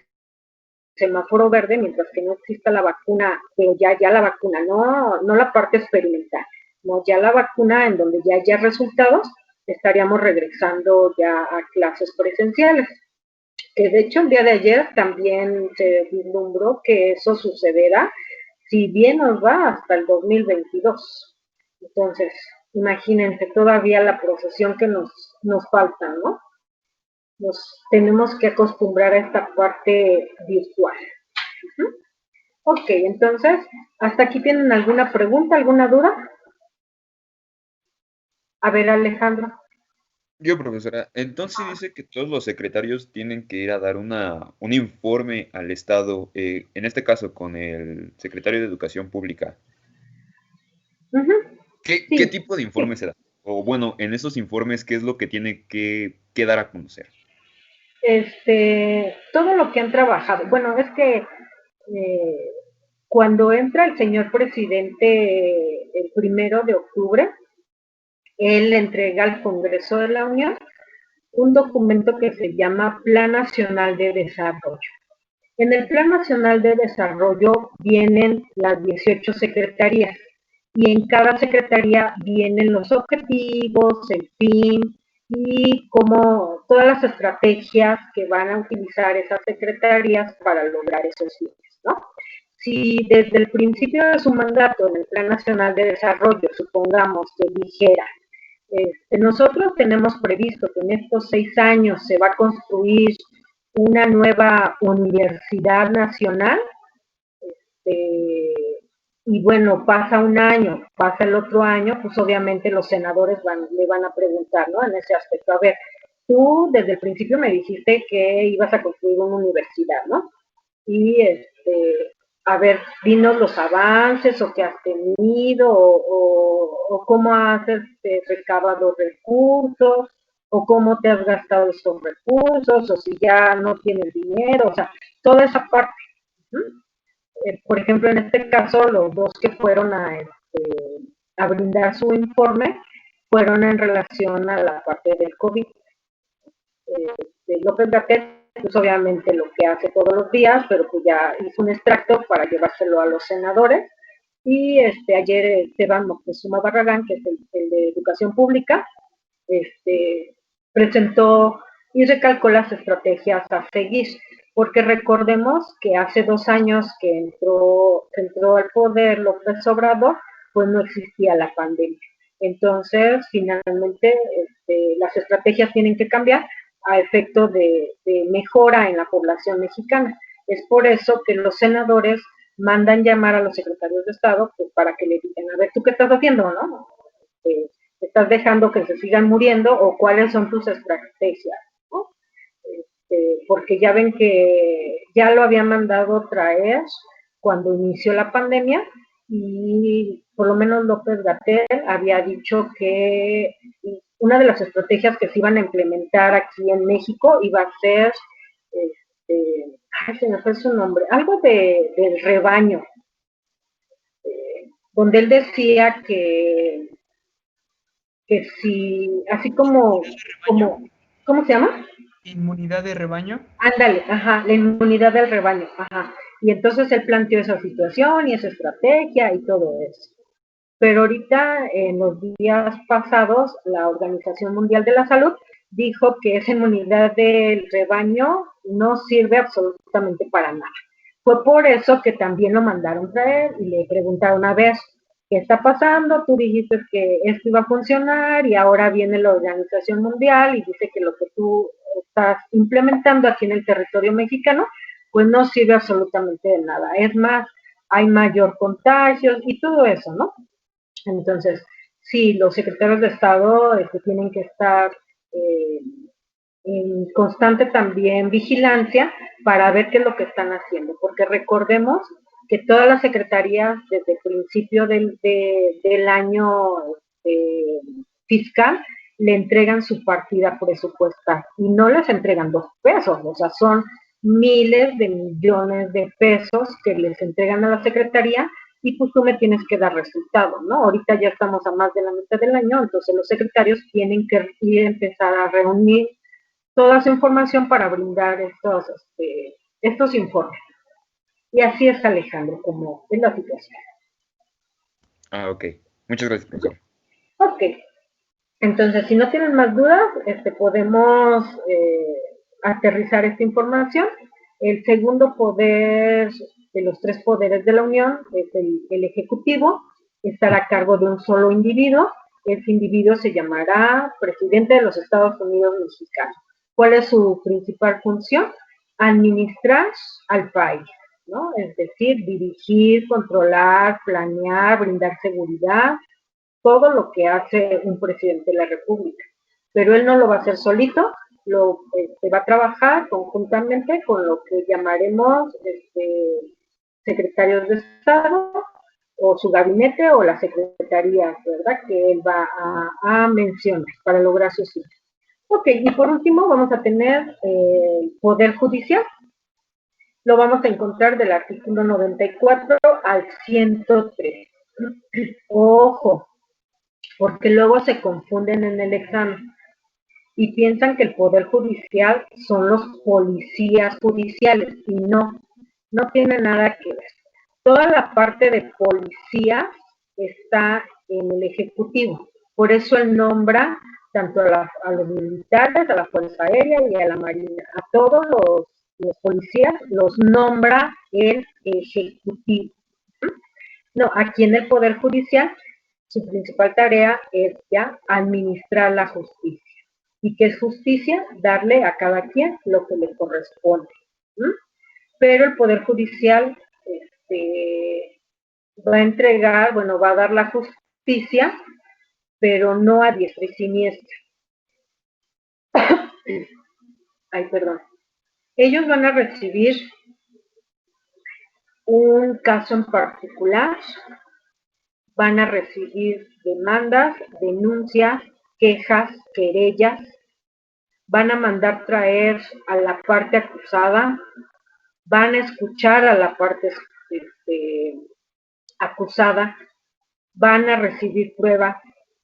semáforo verde, mientras que no exista la vacuna, pero ya la vacuna, no la parte experimental, no, ya la vacuna en donde ya haya resultados, estaríamos regresando ya a clases presenciales. Que de hecho el día de ayer también se vislumbró que eso sucederá, si bien nos va hasta el 2022. Entonces, imagínense todavía la procesión que nos falta, ¿no? Nos tenemos que acostumbrar a esta parte virtual. Ok, entonces, ¿hasta aquí tienen alguna pregunta, alguna duda? A ver, Alejandro. Yo, profesora, entonces dice que todos los secretarios tienen que ir a dar un informe al Estado, en este caso con el secretario de Educación Pública. ¿Qué tipo de informe se da? O bueno, en esos informes, ¿qué es lo que tiene que dar a conocer? Todo lo que han trabajado. Bueno, es que cuando entra el señor presidente el 1 de octubre, él entrega al Congreso de la Unión un documento que se llama Plan Nacional de Desarrollo. En el Plan Nacional de Desarrollo vienen las 18 secretarías y en cada secretaría vienen los objetivos, el fin y como todas las estrategias que van a utilizar esas secretarías para lograr esos fines, ¿no? Si desde el principio de su mandato en el Plan Nacional de Desarrollo, supongamos que dijera, nosotros tenemos previsto que en estos 6 años se va a construir una nueva universidad nacional, y bueno, pasa un año, pasa el otro año, pues obviamente los senadores le van a preguntar, ¿no? En ese aspecto, a ver, tú desde el principio me dijiste que ibas a construir una universidad, ¿no? Y a ver, dinos los avances o qué has tenido o cómo has recabado recursos o cómo te has gastado esos recursos o si ya no tienes dinero, o sea, toda esa parte. Por ejemplo, en este caso, los dos que fueron a brindar su informe fueron en relación a la parte del COVID. López-Gatell, pues obviamente lo que hace todos los días, pero pues ya hizo un extracto para llevárselo a los senadores. Y ayer Esteban Moctezuma Barragán, que es el de Educación Pública, presentó y recalcó las estrategias a seguir, porque recordemos que hace 2 años que entró al poder López Obrador, pues no existía la pandemia. Entonces, finalmente, las estrategias tienen que cambiar a efecto de mejora en la población mexicana. Es por eso que los senadores mandan llamar a los secretarios de Estado pues, para que le digan, a ver, ¿tú qué estás haciendo, no? ¿Estás dejando que se sigan muriendo o cuáles son tus estrategias? ¿No? Porque ya ven que ya lo habían mandado traer cuando inició la pandemia y por lo menos López-Gatell había dicho que una de las estrategias que se iban a implementar aquí en México iba a ser, se me fue su nombre, algo del rebaño, donde él decía que si, así como, ¿cómo se llama? Inmunidad de rebaño. Ándale, ajá, la inmunidad del rebaño, ajá. Y entonces él planteó esa situación y esa estrategia y todo eso. Pero ahorita, en los días pasados, la Organización Mundial de la Salud dijo que esa inmunidad del rebaño no sirve absolutamente para nada. Fue por eso que también lo mandaron traer y le preguntaron a ver, ¿qué está pasando? Tú dijiste que esto iba a funcionar y ahora viene la Organización Mundial y dice que lo que tú estás implementando aquí en el territorio mexicano, pues no sirve absolutamente de nada. Es más, hay mayor contagio y todo eso, ¿no? Entonces, sí, los secretarios de Estado tienen que estar en constante también vigilancia para ver qué es lo que están haciendo, porque recordemos que todas las secretarías desde el principio del año fiscal le entregan su partida presupuestal y no les entregan 2 pesos, o sea, son miles de millones de pesos que les entregan a la secretaría y pues tú me tienes que dar resultados, ¿no? Ahorita ya estamos a más de la mitad del año, entonces los secretarios tienen que ir a empezar a reunir toda esa información para brindar estos informes. Y así es, Alejandro, como es la situación. Ah, ok. Muchas gracias, profesor. Ok. Entonces, si no tienen más dudas, podemos aterrizar esta información. El segundo poder de los 3 poderes de la Unión es el Ejecutivo, estará a cargo de un solo individuo. Ese individuo se llamará Presidente de los Estados Unidos Mexicanos. ¿Cuál es su principal función? Administrar al país, ¿no? Es decir, dirigir, controlar, planear, brindar seguridad, todo lo que hace un presidente de la República. Pero él no lo va a hacer solito, va a trabajar conjuntamente con lo que llamaremos secretarios de Estado o su gabinete o las secretarías, ¿verdad? Que él va a mencionar para lograr sus fines. Ok, y por último vamos a tener Poder Judicial. Lo vamos a encontrar del artículo 94 al 103. Ojo, porque luego se confunden en el examen. y piensan que el Poder Judicial son los policías judiciales, y no tiene nada que ver. Toda la parte de policía está en el Ejecutivo, por eso él nombra tanto a los militares, a la Fuerza Aérea y a la Marina, a todos los policías los nombra el Ejecutivo. No, aquí en el Poder Judicial su principal tarea es ya administrar la justicia. ¿Y qué es justicia? Darle a cada quien lo que le corresponde. Pero el Poder Judicial va a entregar, bueno, va a dar la justicia, pero no a diestra y siniestra. Ay, perdón. Ellos van a recibir un caso en particular, van a recibir demandas, denuncias, quejas, querellas, van a mandar traer a la parte acusada, van a escuchar a la parte acusada, van a recibir pruebas,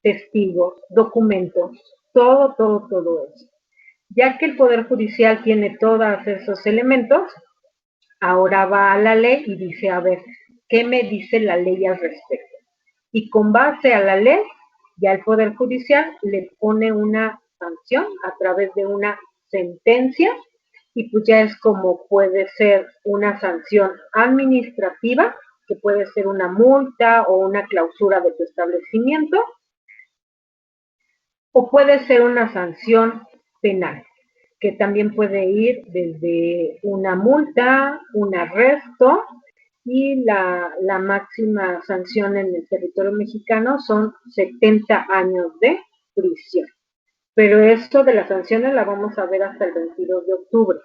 testigos, documentos, todo eso. Ya que el Poder Judicial tiene todos esos elementos, ahora va a la ley y dice, a ver, ¿qué me dice la ley al respecto? Y con base a la ley, ya el Poder Judicial le pone una sanción a través de una sentencia, y pues ya es como puede ser una sanción administrativa, que puede ser una multa o una clausura de tu establecimiento, o puede ser una sanción penal, que también puede ir desde una multa, un arresto, y la máxima sanción en el territorio mexicano son 70 años de prisión. Pero esto de las sanciones la vamos a ver hasta el 22 de octubre.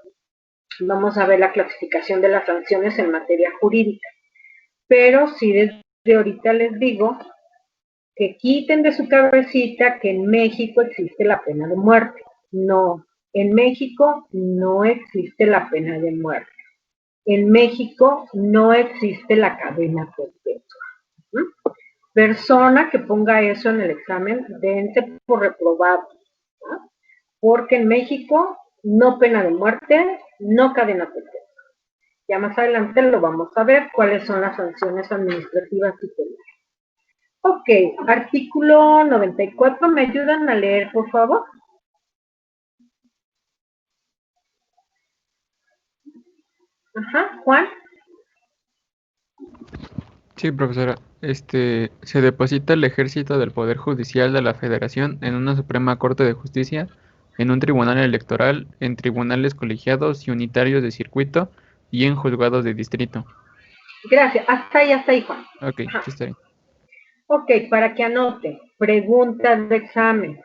Vamos a ver la clasificación de las sanciones en materia jurídica. Pero sí, desde ahorita les digo que quiten de su cabecita que en México existe la pena de muerte. No, en México no existe la pena de muerte. En México no existe la cadena perpetua. Persona que ponga eso en el examen, dense por reprobado, ¿no? Porque en México no pena de muerte, no cadena perpetua. Ya más adelante lo vamos a ver cuáles son las sanciones administrativas y penales. Ok, artículo 94, ¿me ayudan a leer, por favor? Ajá, Juan. Sí, profesora. Se deposita el ejército del Poder Judicial de la Federación en una Suprema Corte de Justicia, en un tribunal electoral, en tribunales colegiados y unitarios de circuito y en juzgados de distrito. Gracias, hasta ahí, Juan. Ok, sí está bien. Ok, para que anote, preguntas de examen.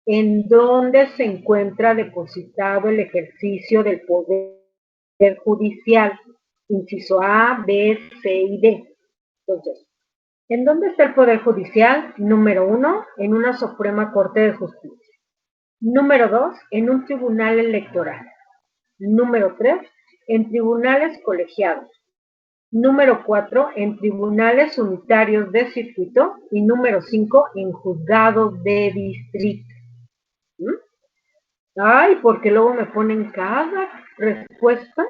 ¿En dónde se encuentra depositado el ejercicio del Poder Judicial? Inciso A, B, C y D. Entonces, ¿en dónde está el Poder Judicial? Número 1, en una Suprema Corte de Justicia. Número 2, en un tribunal electoral. Número 3, en tribunales colegiados. Número 4, en tribunales unitarios de circuito. Y número 5, en juzgados de distrito. Ay, porque luego me ponen cada respuesta.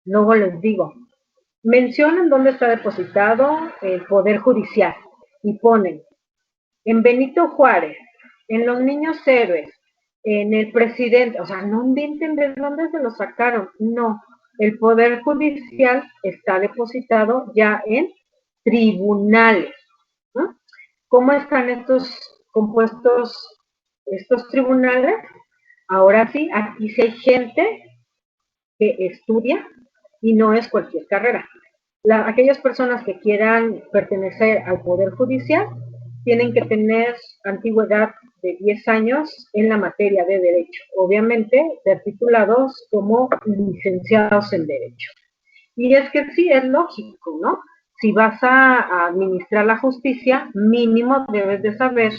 Luego les digo, mencionan dónde está depositado el Poder Judicial y ponen en Benito Juárez, en los Niños Héroes, en el presidente, o sea, no inventen de dónde se lo sacaron, no, el Poder Judicial está depositado ya en tribunales, ¿no? ¿Cómo están estos compuestos, estos tribunales? Ahora sí, aquí sí hay gente que estudia y no es cualquier carrera. Aquellas personas que quieran pertenecer al Poder Judicial tienen que tener antigüedad de 10 años en la materia de Derecho. Obviamente, ser titulados como licenciados en Derecho. Y es que sí, es lógico, ¿no? Si vas a administrar la justicia, mínimo debes de saber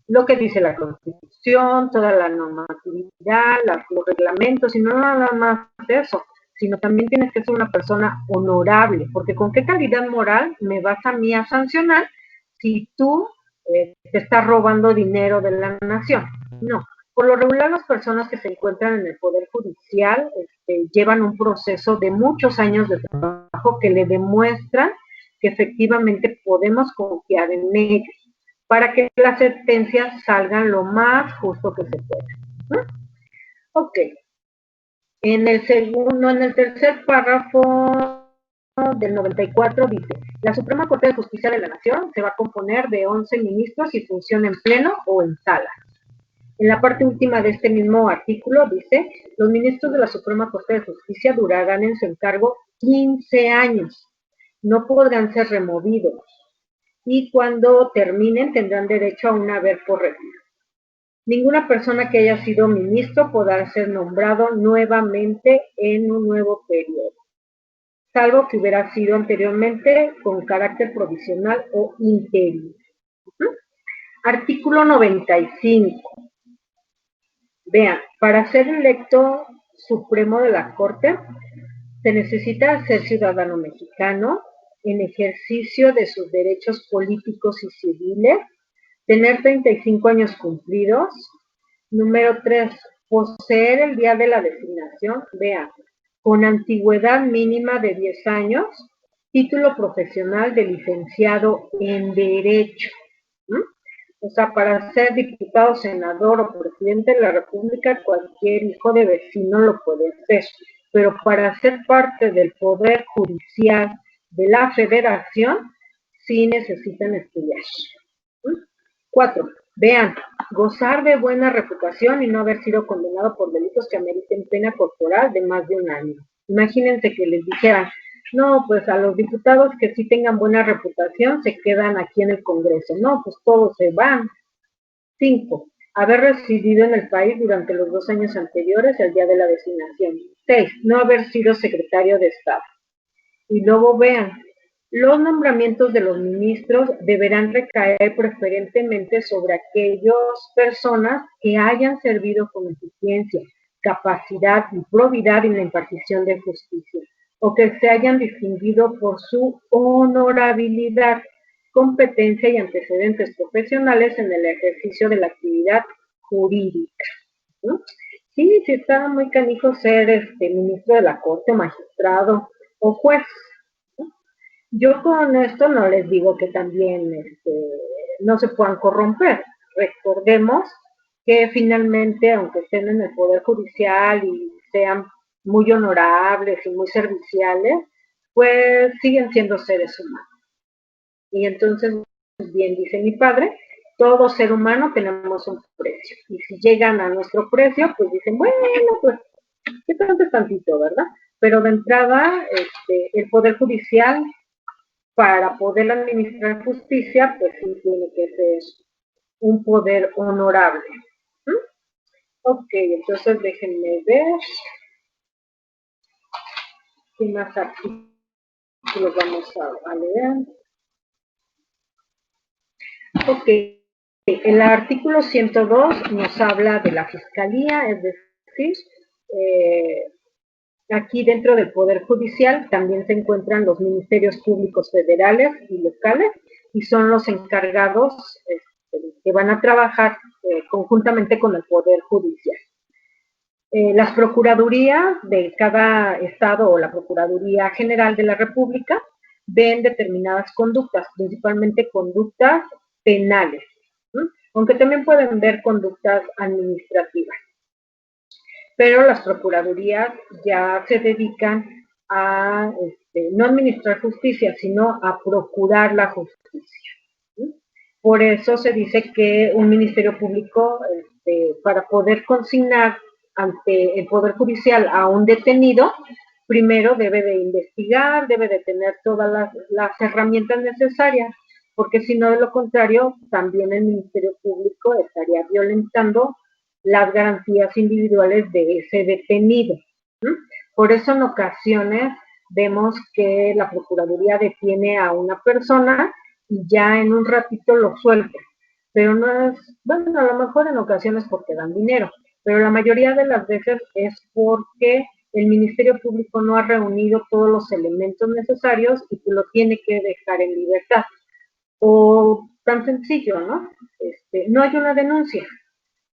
lo que dice la Constitución, toda la normatividad, los reglamentos, y no nada más eso, sino también tienes que ser una persona honorable, porque ¿con qué calidad moral me vas a mí a sancionar si tú te está robando dinero de la nación. No. Por lo regular, las personas que se encuentran en el Poder Judicial llevan un proceso de muchos años de trabajo que le demuestran que efectivamente podemos confiar en ellos para que las sentencias salgan lo más justo que se pueda. ¿No? Ok. En el tercer párrafo del 94 dice, la Suprema Corte de Justicia de la Nación se va a componer de 11 ministros y funciona en pleno o en sala. En la parte última de este mismo artículo dice, los ministros de la Suprema Corte de Justicia durarán en su encargo 15 años, no podrán ser removidos y cuando terminen tendrán derecho a un haber por retiro. Ninguna persona que haya sido ministro podrá ser nombrado nuevamente en un nuevo periodo, salvo que hubiera sido anteriormente con carácter provisional o interino. Artículo 95. Vean, para ser electo supremo de la Corte, se necesita ser ciudadano mexicano, en ejercicio de sus derechos políticos y civiles, tener 35 años cumplidos. Número 3, poseer el día de la designación, vean, con antigüedad mínima de 10 años, título profesional de licenciado en Derecho. O sea, para ser diputado, senador o presidente de la República, cualquier hijo de vecino lo puede ser. Pero para ser parte del Poder Judicial de la Federación, sí necesitan estudiar. 4. Vean, gozar de buena reputación y no haber sido condenado por delitos que ameriten pena corporal de más de un año. Imagínense que les dijeran, no, pues a los diputados que sí tengan buena reputación se quedan aquí en el Congreso. No, pues todos se van. 5. Haber residido en el país durante los 2 años anteriores al día de la designación. 6. No haber sido secretario de Estado. Y luego vean, los nombramientos de los ministros deberán recaer preferentemente sobre aquellas personas que hayan servido con eficiencia, capacidad y probidad en la impartición de justicia, o que se hayan distinguido por su honorabilidad, competencia y antecedentes profesionales en el ejercicio de la actividad jurídica. ¿No? Sí, está muy canijo ser ministro de la Corte, magistrado o juez. Yo con esto no les digo que también no se puedan corromper. Recordemos que finalmente, aunque estén en el Poder Judicial y sean muy honorables y muy serviciales, pues siguen siendo seres humanos. Y entonces, bien dice mi padre, todo ser humano tenemos un precio. Y si llegan a nuestro precio, pues dicen, bueno, pues, ¿qué tanto es tantito, verdad? Pero de entrada, el Poder Judicial, para poder administrar justicia, pues sí tiene que ser un poder honorable. Ok, entonces déjenme ver qué más artículos vamos a leer. Ok, el artículo 102 nos habla de la Fiscalía, es decir, aquí dentro del Poder Judicial también se encuentran los ministerios públicos federales y locales y son los encargados que van a trabajar conjuntamente con el Poder Judicial. Las procuradurías de cada estado o la Procuraduría General de la República ven determinadas conductas, principalmente conductas penales, aunque también pueden ver conductas administrativas. Pero las procuradurías ya se dedican a no administrar justicia, sino a procurar la justicia. Por eso se dice que un ministerio público, para poder consignar ante el Poder Judicial a un detenido, primero debe de investigar, debe de tener todas las herramientas necesarias, porque si no, de lo contrario, también el Ministerio Público estaría violentando las garantías individuales de ese detenido. Por eso en ocasiones vemos que la Procuraduría detiene a una persona y ya en un ratito lo suelta. Pero no es, bueno, a lo mejor en ocasiones porque dan dinero, pero la mayoría de las veces es porque el Ministerio Público no ha reunido todos los elementos necesarios y que lo tiene que dejar en libertad. O tan sencillo, ¿no? No hay una denuncia.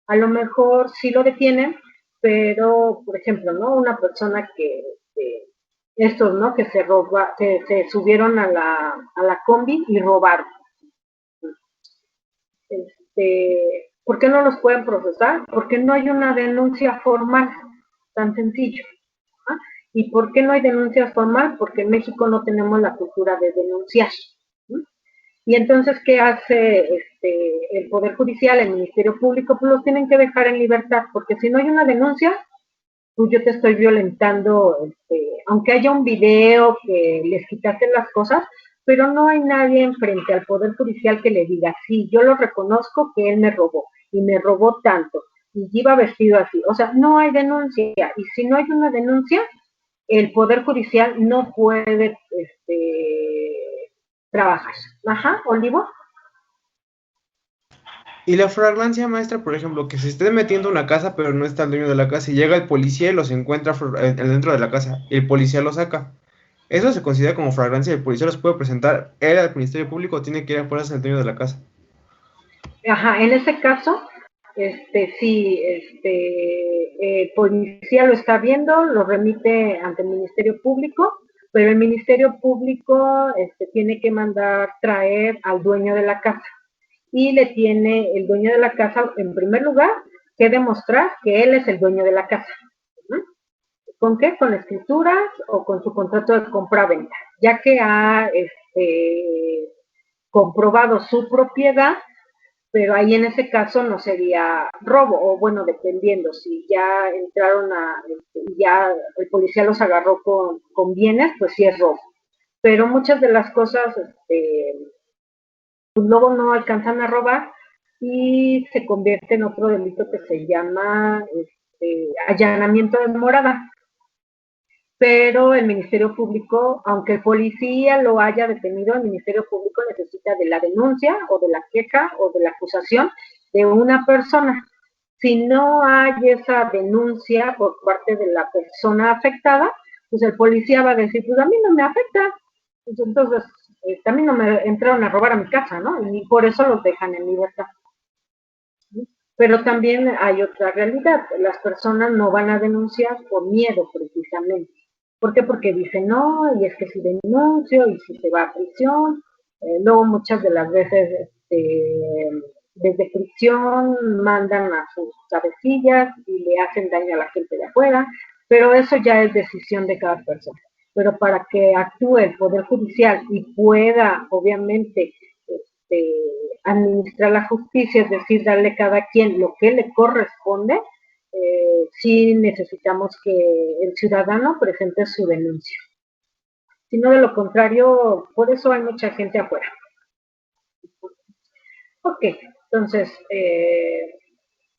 A lo mejor sí lo detienen, pero, por ejemplo, ¿no? Una persona que, estos, ¿no? Que se subieron a la combi y robaron. ¿Por qué no los pueden procesar? Porque no hay una denuncia formal, tan sencillo. ¿Ah? ¿Y por qué no hay denuncia formal? Porque en México no tenemos la cultura de denunciar. ¿Sí? Y entonces, ¿qué hace el Poder Judicial, el Ministerio Público? Pues los tienen que dejar en libertad, porque si no hay una denuncia, pues yo te estoy violentando, aunque haya un video que les quitaste las cosas, pero no hay nadie frente al Poder Judicial que le diga, sí, yo lo reconozco que él me robó, y me robó tanto, y iba vestido así. O sea, no hay denuncia, y si no hay una denuncia, el Poder Judicial no puede trabajar. Ajá, Olivo. Y la flagrancia, maestra, por ejemplo, que se esté metiendo a una casa, pero no está el dueño de la casa, y llega el policía y los encuentra dentro de la casa, y el policía los saca. ¿Eso se considera como flagrancia? ¿El policía los puede presentar él al Ministerio Público o tiene que ir a fuerzas del dueño de la casa? Ajá, en ese caso, sí, el policía lo está viendo, lo remite ante el Ministerio Público, pero el Ministerio Público tiene que mandar traer al dueño de la casa. Y le tiene el dueño de la casa, en primer lugar, que demostrar que él es el dueño de la casa. ¿No? ¿Con qué? Con escrituras o con su contrato de compra-venta, ya que ha comprobado su propiedad, pero ahí en ese caso no sería robo, o bueno, dependiendo, si ya entraron ya el policía los agarró con bienes, pues sí es robo. Pero muchas de las cosas, pues luego no alcanzan a robar y se convierte en otro delito que se llama allanamiento de morada. Pero el Ministerio Público, aunque el policía lo haya detenido, el Ministerio Público necesita de la denuncia o de la queja o de la acusación de una persona. Si no hay esa denuncia por parte de la persona afectada, pues el policía va a decir, pues a mí no me afecta, pues entonces también no me entraron a robar a mi casa, ¿no? Y por eso los dejan en libertad. Pero también hay otra realidad, las personas no van a denunciar por miedo precisamente. ¿Por qué? Porque dicen, no, y es que si denuncio, y si se va a prisión, luego muchas de las veces desde prisión mandan a sus cabecillas y le hacen daño a la gente de afuera, pero eso ya es decisión de cada persona. Pero para que actúe el Poder Judicial y pueda, obviamente, administrar la justicia, es decir, darle a cada quien lo que le corresponde, sí necesitamos que el ciudadano presente su denuncia. Si no, de lo contrario, por eso hay mucha gente afuera. Ok, entonces,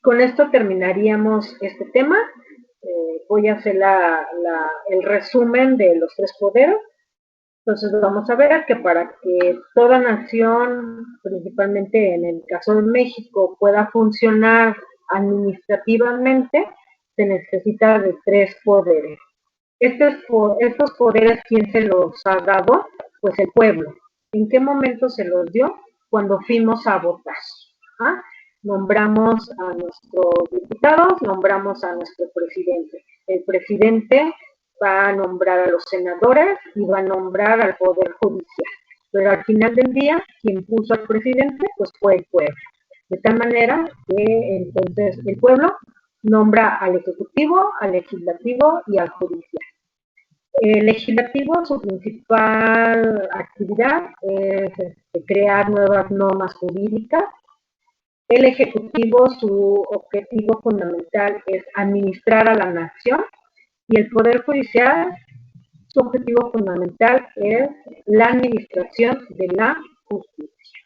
con esto terminaríamos este tema. Voy a hacer el resumen de los tres poderes. Entonces vamos a ver que para que toda nación, principalmente en el caso de México, pueda funcionar administrativamente, se necesita de tres poderes. Estos poderes, ¿quién se los ha dado? Pues el pueblo. ¿En qué momento se los dio? Cuando fuimos a votar. ¿Ah? Nombramos a nuestros diputados, nombramos a nuestro presidente. El presidente va a nombrar a los senadores y va a nombrar al Poder Judicial. Pero al final del día, quien puso al presidente, pues fue el pueblo. De tal manera que entonces el pueblo nombra al Ejecutivo, al Legislativo y al Judicial. El Legislativo, su principal actividad es crear nuevas normas jurídicas. El Ejecutivo, su objetivo fundamental es administrar a la nación. Y el Poder Judicial, su objetivo fundamental es la administración de la justicia.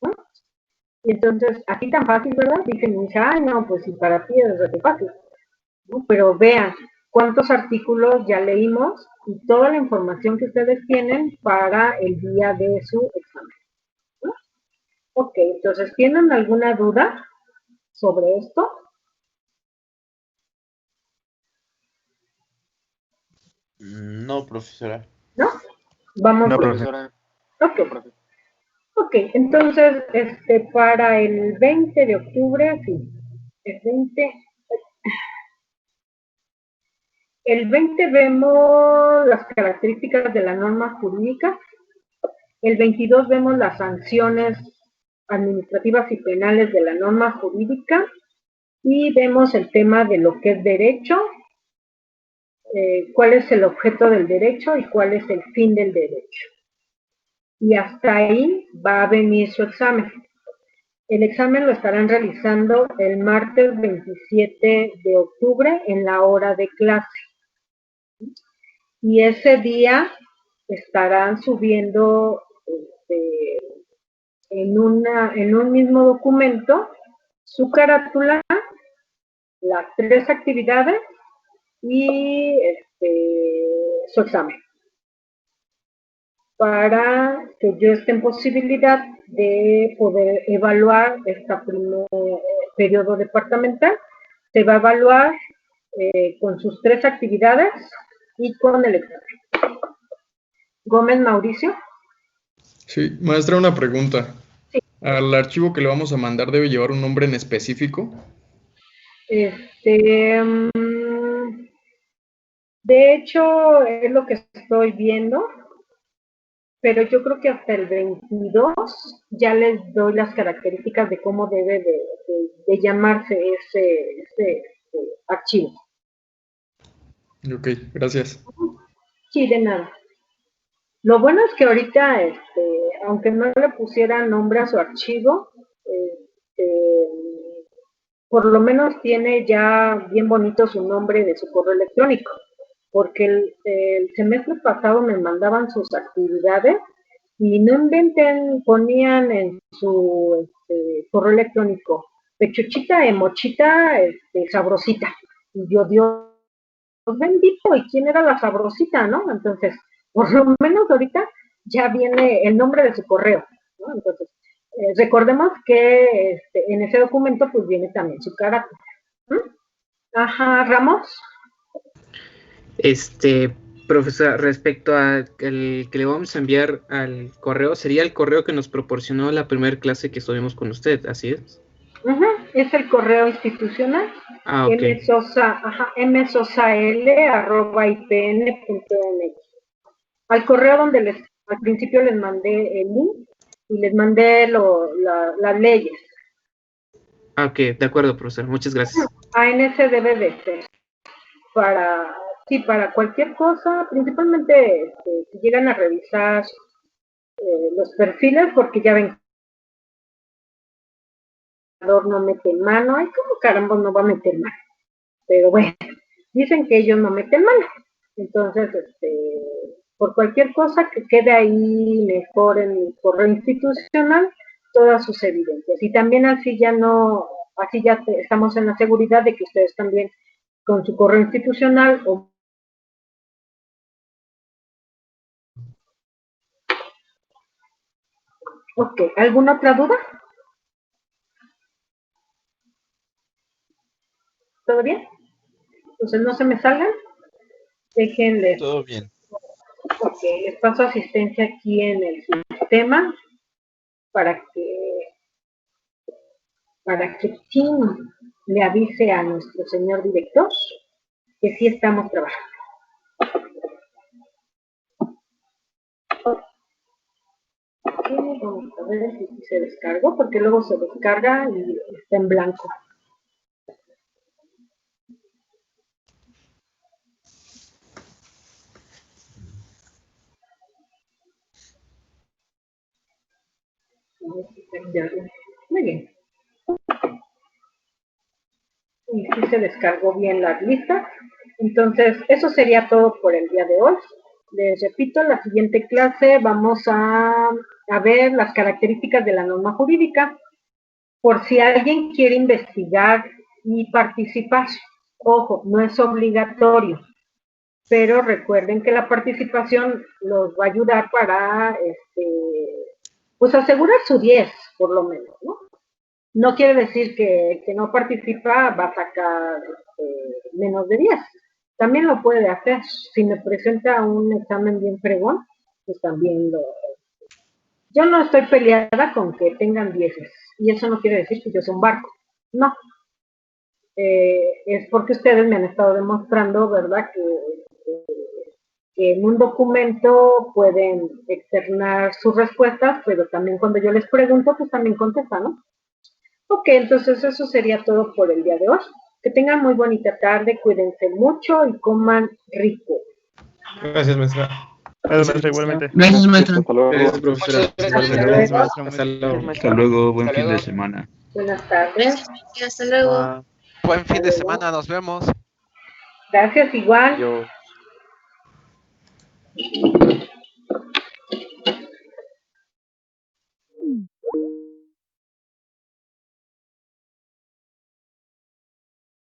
¿No? Y entonces, así tan fácil, ¿verdad? Dicen, ay, no, pues si para ti es re fácil. ¿No? Pero vean cuántos artículos ya leímos y toda la información que ustedes tienen para el día de su examen. ¿No? Ok, entonces, ¿tienen alguna duda sobre esto? No, profesora. ¿No? Vamos No, bien. profesora. Ok. Ok, entonces, para el 20 de octubre, sí, el 20 vemos las características de la norma jurídica, el 22 vemos las sanciones administrativas y penales de la norma jurídica y vemos el tema de lo que es derecho, cuál es el objeto del derecho y cuál es el fin del derecho. Y hasta ahí va a venir su examen. El examen lo estarán realizando el martes 27 de octubre en la hora de clase. Y ese día estarán subiendo en un mismo documento su carátula, las 3 actividades y su examen, para que yo esté en posibilidad de poder evaluar este primer periodo departamental. Se va a evaluar con sus 3 actividades y con el examen. Gómez Mauricio. Sí, maestra, una pregunta. Sí. ¿Al archivo que le vamos a mandar debe llevar un nombre en específico? De hecho, es lo que estoy viendo, pero yo creo que hasta el 22 ya les doy las características de cómo debe de llamarse ese archivo. Ok, gracias. Sí, de nada. Lo bueno es que ahorita, aunque no le pusiera nombre a su archivo, por lo menos tiene ya bien bonito su nombre de su correo electrónico, porque el semestre pasado me mandaban sus actividades y no inventen, ponían en su correo electrónico pechuchita, mochita, sabrosita. Y yo, Dios bendito, ¿y quién era la sabrosita, no? Entonces, por lo menos ahorita ya viene el nombre de su correo, ¿no? Entonces, recordemos que en ese documento pues viene también su carácter. Ajá, Ramos. Profesora, respecto a el que le vamos a enviar al correo, sería el correo que nos proporcionó la primera clase que estuvimos con usted, ¿así es? Es el correo institucional. Ah, ok. msosaL@ipn.mx. Al correo donde al principio les mandé el link y les mandé las leyes. Ah, ok, de acuerdo, profesor. Muchas gracias. En ese debe de ser. Para cualquier cosa, principalmente si llegan a revisar los perfiles, porque ya ven no mete mano, ay, como caramba no va a meter mano, pero bueno, dicen que ellos no meten mano, entonces, por cualquier cosa que quede ahí mejor en el correo institucional, todas sus evidencias, y también así ya estamos en la seguridad de que ustedes también con su correo institucional Ok, ¿alguna otra duda? ¿Todo bien? Entonces no se me salgan. Déjenles. Todo bien. Ok, les paso asistencia aquí en el sistema para que Tim le avise a nuestro señor director que sí estamos trabajando. Ok, vamos a ver si se descargó, porque luego se descarga y está en blanco. Muy bien. Y sí se descargó bien las listas. Entonces, eso sería todo por el día de hoy. Les repito, en la siguiente clase vamos a ver las características de la norma jurídica, por si alguien quiere investigar y participar. Ojo, no es obligatorio, pero recuerden que la participación los va a ayudar para, pues asegurar su 10, por lo menos, ¿no? No quiere decir que no participa va a sacar menos de 10. También lo puede hacer. Si me presenta un examen bien fregón, pues también Yo no estoy peleada con que tengan 10, y eso no quiere decir que yo sea un barco, no. Es porque ustedes me han estado demostrando, ¿verdad?, que en un documento pueden externar sus respuestas, pero también cuando yo les pregunto, pues también contestan, ¿no? Ok, entonces eso sería todo por el día de hoy. Que tengan muy bonita tarde, cuídense mucho y coman rico. Gracias, maestra. Gracias, maestra, igualmente. Gracias, maestra. Hasta luego. Gracias, profesora. Gracias, maestra. Hasta luego. Hasta luego, buen fin de semana. Buenas tardes. Hasta luego. Buen fin de semana, nos vemos. Gracias, igual. Yo.